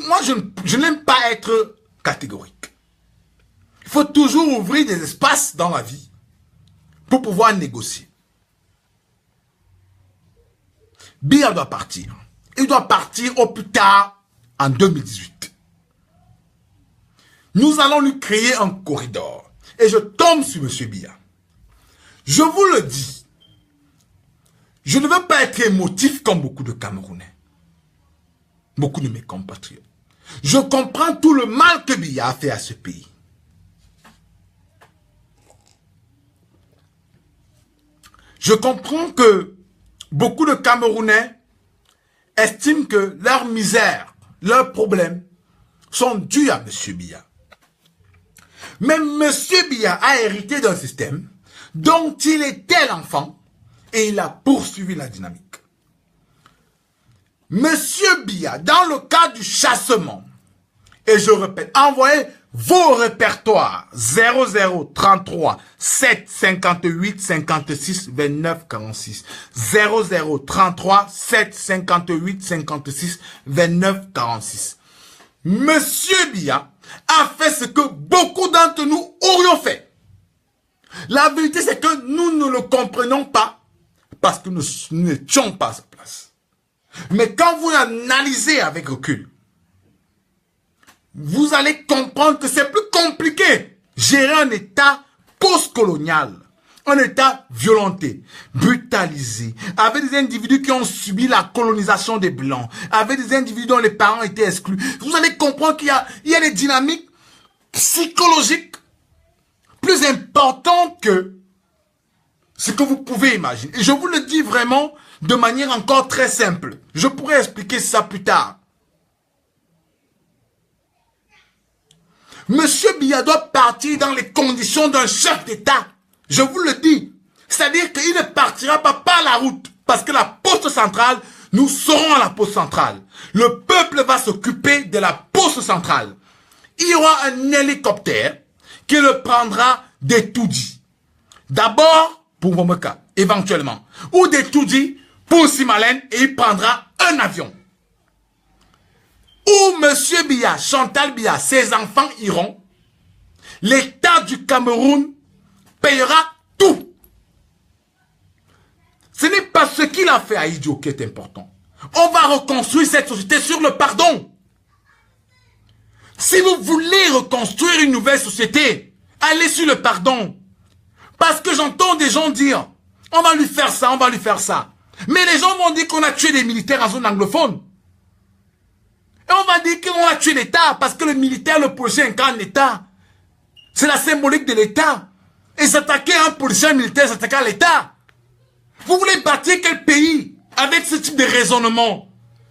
Speaker 2: moi, je n'aime pas être catégorique. Il faut toujours ouvrir des espaces dans la vie pour pouvoir négocier. Biya doit partir. Il doit partir au plus tard en 2018. Nous allons lui créer un corridor. Et je tombe sur M. Biya. Je vous le dis. Je ne veux pas être émotif comme beaucoup de Camerounais. Beaucoup de mes compatriotes. Je comprends tout le mal que Biya a fait à ce pays. Je comprends que beaucoup de Camerounais estiment que leur misère, leurs problèmes sont dus à M. Biya. Mais M. Biya a hérité d'un système dont il était l'enfant et il a poursuivi la dynamique. M. Biya, dans le cas du chassement, et je répète, envoyez vos répertoires 0033 758 56 29 46 0033 758 56 29 46. Monsieur Biya a fait ce que beaucoup d'entre nous aurions fait. La vérité, c'est que nous ne le comprenons pas parce que nous n'étions pas à sa place. Mais quand vous analysez avec recul, vous allez comprendre que c'est plus compliqué gérer un État post-colonial, un État violenté, brutalisé, avec des individus qui ont subi la colonisation des Blancs, avec des individus dont les parents étaient exclus. Vous allez comprendre qu'il y a des dynamiques psychologiques plus importantes que ce que vous pouvez imaginer. Et je vous le dis vraiment de manière encore très simple. Je pourrais expliquer ça plus tard. Monsieur Biya doit partir dans les conditions d'un chef d'État. Je vous le dis. C'est-à-dire qu'il ne partira pas par la route. Parce que la poste centrale, nous serons à la poste centrale. Le peuple va s'occuper de la poste centrale. Il y aura un hélicoptère qui le prendra des Toudis. D'abord, pour Momeka, éventuellement. Ou des Toudis pour Simalène et il prendra un avion. Où M. Biya, Chantal Biya, ses enfants iront. l'État du Cameroun payera tout. Ce n'est pas ce qu'il a fait à Idio qui est important. On va reconstruire cette société sur le pardon. Si vous voulez reconstruire une nouvelle société, allez sur le pardon. Parce que j'entends des gens dire, on va lui faire ça, on va lui faire ça. Mais les gens vont dire qu'on a tué des militaires en zone anglophone. Et on va dire qu'on a tué l'État parce que le militaire, le policier incarne l'État. C'est la symbolique de l'État. Et s'attaquer à un policier militaire, s'attaquer à l'État. Vous voulez bâtir quel pays avec ce type de raisonnement?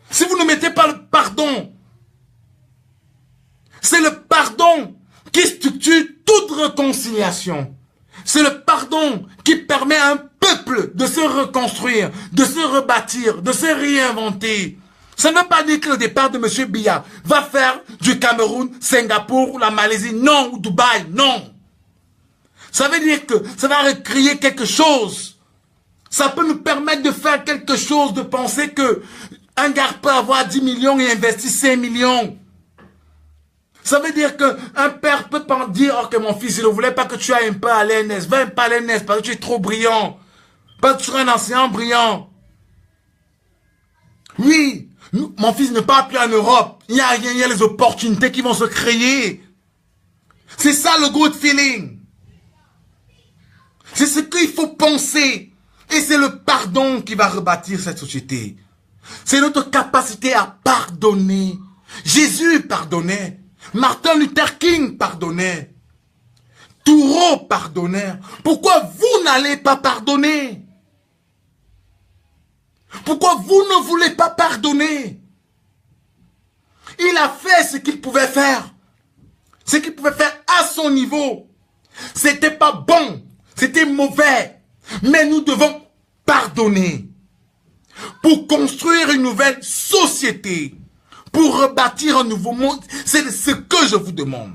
Speaker 2: Si vous ne mettez pas le pardon, c'est le pardon qui structure toute réconciliation. C'est le pardon qui permet à un peuple de se reconstruire, de se rebâtir, de se réinventer. Ça ne veut pas dire que le départ de M. Biya va faire du Cameroun, Singapour, la Malaisie, non, ou Dubaï, non. Ça veut dire que ça va recréer quelque chose. Ça peut nous permettre de faire quelque chose, de penser que un gars peut avoir 10 millions et investir 5 millions. Ça veut dire qu'un père peut pas dire, oh, que mon fils, il ne voulait pas que tu ailles un peu à l'ENS, va un peu à l'ENS parce que tu es trop brillant, parce que tu es un enseignant brillant. Oui, mon fils ne part plus en Europe, il y a les opportunités qui vont se créer. C'est ça le good feeling. C'est ce qu'il faut penser. Et c'est le pardon qui va rebâtir cette société. C'est notre capacité à pardonner. Jésus pardonnait. Martin Luther King pardonnait. Thoreau pardonnait. Pourquoi vous n'allez pas pardonner? Pourquoi vous ne voulez pas pardonner? Il a fait ce qu'il pouvait faire. Ce qu'il pouvait faire à son niveau. C'était pas bon. C'était mauvais. Mais nous devons pardonner. Pour construire une nouvelle société. Pour rebâtir un nouveau monde. C'est ce que je vous demande.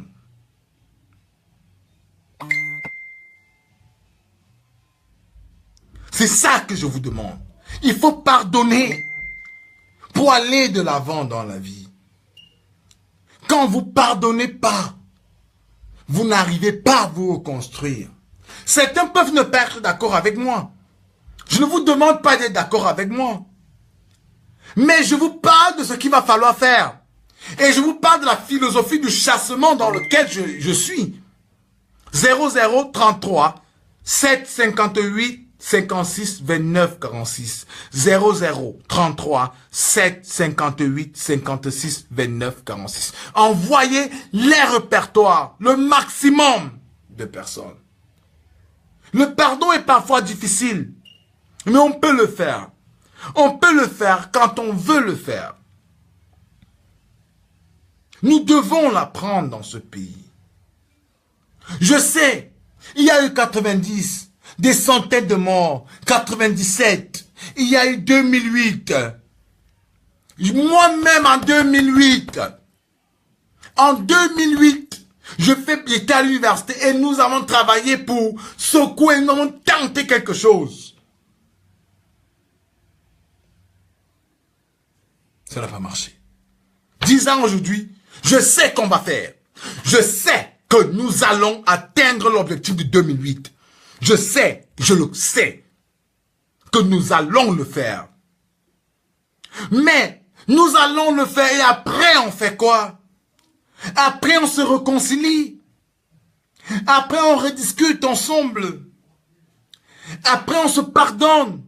Speaker 2: C'est ça que je vous demande. Il faut pardonner pour aller de l'avant dans la vie. Quand vous pardonnez pas, vous n'arrivez pas à vous reconstruire. Certains peuvent ne pas être d'accord avec moi. Je ne vous demande pas d'être d'accord avec moi. Mais je vous parle de ce qu'il va falloir faire. Et je vous parle de la philosophie du chassement dans lequel je suis. 0033 758 56 29 46. 0033 758 56 29 46. Envoyez les répertoires, le maximum de personnes. Le pardon est parfois difficile, mais on peut le faire. On peut le faire quand on veut le faire. Nous devons l'apprendre dans ce pays. Je sais, il y a eu 90, des centaines de morts, 97, il y a eu 2008. Moi-même en 2008, j'étais à l'université et nous avons travaillé pour secouer, nous avons tenté quelque chose. Ça n'a pas marché. 10 ans aujourd'hui, je sais qu'on va faire. Je sais que nous allons atteindre l'objectif de 2008. Je sais, je le sais, que nous allons le faire. Mais nous allons le faire et après on fait quoi? Après on se réconcilie. Après on rediscute ensemble. Après on se pardonne.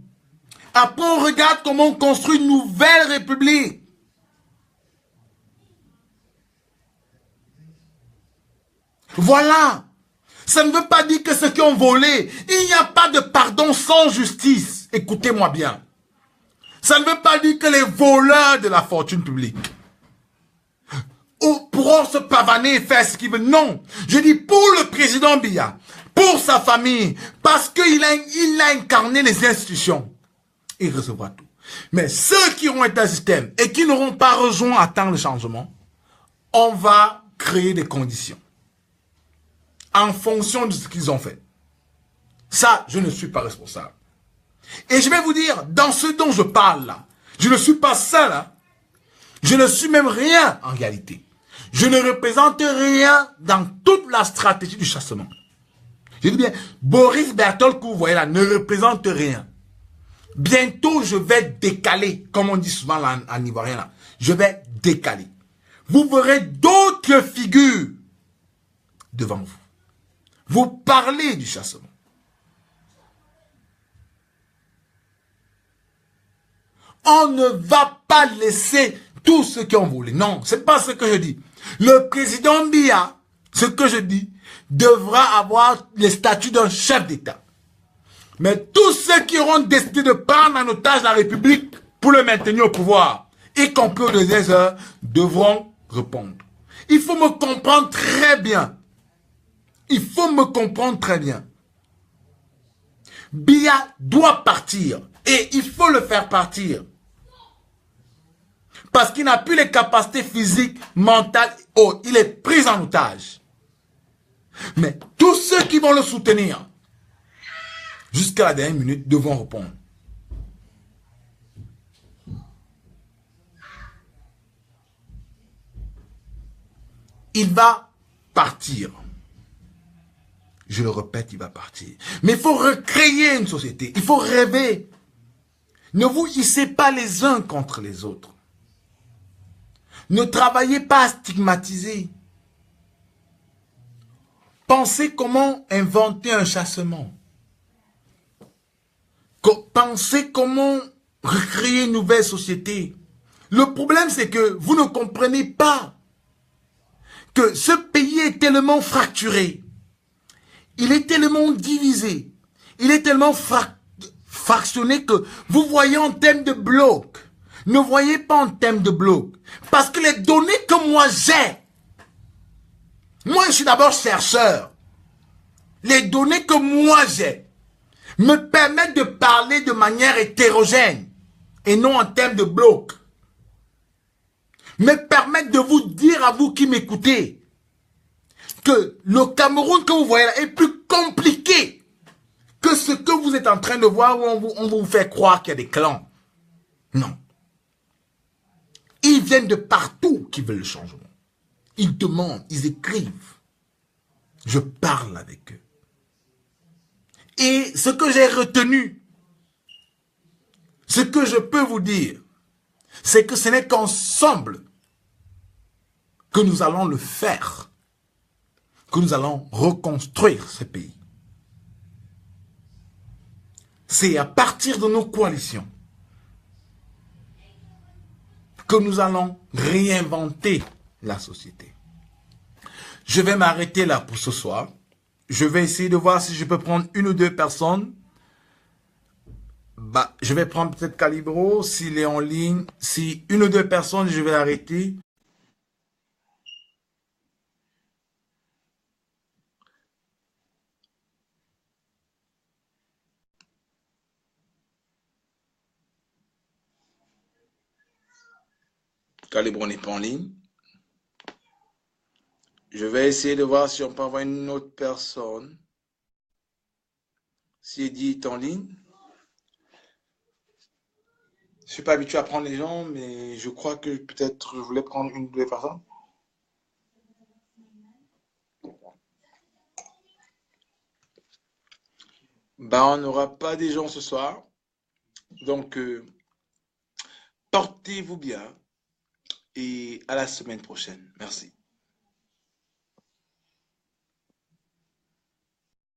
Speaker 2: Après on regarde comment on construit une nouvelle république. Voilà. Ça ne veut pas dire que ceux qui ont volé, il n'y a pas de pardon sans justice. Écoutez-moi bien. Ça ne veut pas dire que les voleurs de la fortune publique pourront se pavaner et faire ce qu'ils veulent. Non. Je dis pour le président Biya, pour sa famille, parce qu'il a incarné les institutions. Il recevra tout. Mais ceux qui auront été un système et qui n'auront pas rejoint à temps le changement, on va créer des conditions. En fonction de ce qu'ils ont fait. Ça, je ne suis pas responsable. Et je vais vous dire, dans ce dont je parle là, je ne suis pas ça là. Je ne suis même rien en réalité. Je ne représente rien dans toute la stratégie du chassement. Je dis bien, Boris Berthold que vous voyez là ne représente rien. Bientôt, je vais décaler, comme on dit souvent là, en ivoirien là. Je vais décaler. Vous verrez d'autres figures devant vous. Vous parlez du chassement. On ne va pas laisser tout ce qu'on voulait. Non, c'est pas ce que je dis. Le président Biya, ce que je dis, devra avoir le statut d'un chef d'État. Mais tous ceux qui auront décidé de prendre en otage la République pour le maintenir au pouvoir, y compris aux 2 heures, devront répondre. Il faut me comprendre très bien. Il faut me comprendre très bien. Biya doit partir. Et il faut le faire partir. Parce qu'il n'a plus les capacités physiques, mentales. Oh, il est pris en otage. Mais tous ceux qui vont le soutenir, jusqu'à la dernière minute, devront répondre. Il va partir. Je le répète, il va partir. Mais il faut recréer une société. Il faut rêver. Ne vous hissez pas les uns contre les autres. Ne travaillez pas à stigmatiser. Pensez comment inventer un chassement. Pensez comment recréer une nouvelle société. Le problème, c'est que vous ne comprenez pas que ce pays est tellement fracturé. Il est tellement divisé. Il est tellement fractionné que vous voyez en termes de blocs. Ne voyez pas en termes de blocs. Parce que les données que moi j'ai, moi je suis d'abord chercheur. Les données que moi j'ai me permettent de parler de manière hétérogène et non en termes de blocs. Me permettent de vous dire à vous qui m'écoutez que le Cameroun que vous voyez là est plus compliqué que ce que vous êtes en train de voir où on vous fait croire qu'il y a des clans. Non. Ils viennent de partout qui veulent le changement. Ils demandent, ils écrivent. Je parle avec eux. Et ce que j'ai retenu, ce que je peux vous dire, c'est que ce n'est qu'ensemble que nous allons le faire, que nous allons reconstruire ce pays. C'est à partir de nos coalitions que nous allons réinventer la société. Je vais m'arrêter là pour ce soir. Je vais essayer de voir si je peux prendre 1 ou 2 personnes. Je vais prendre peut-être Calibro, s'il est en ligne. Si 1 ou 2 personnes, je vais l'arrêter. Calibro n'est pas en ligne. Je vais essayer de voir si on peut avoir une autre personne. Si Eddie est en ligne. Je ne suis pas habitué à prendre les gens, mais je crois que peut-être je voulais prendre 1 ou 2 personnes. On n'aura pas des gens ce soir. Donc, portez-vous bien et à la semaine prochaine. Merci.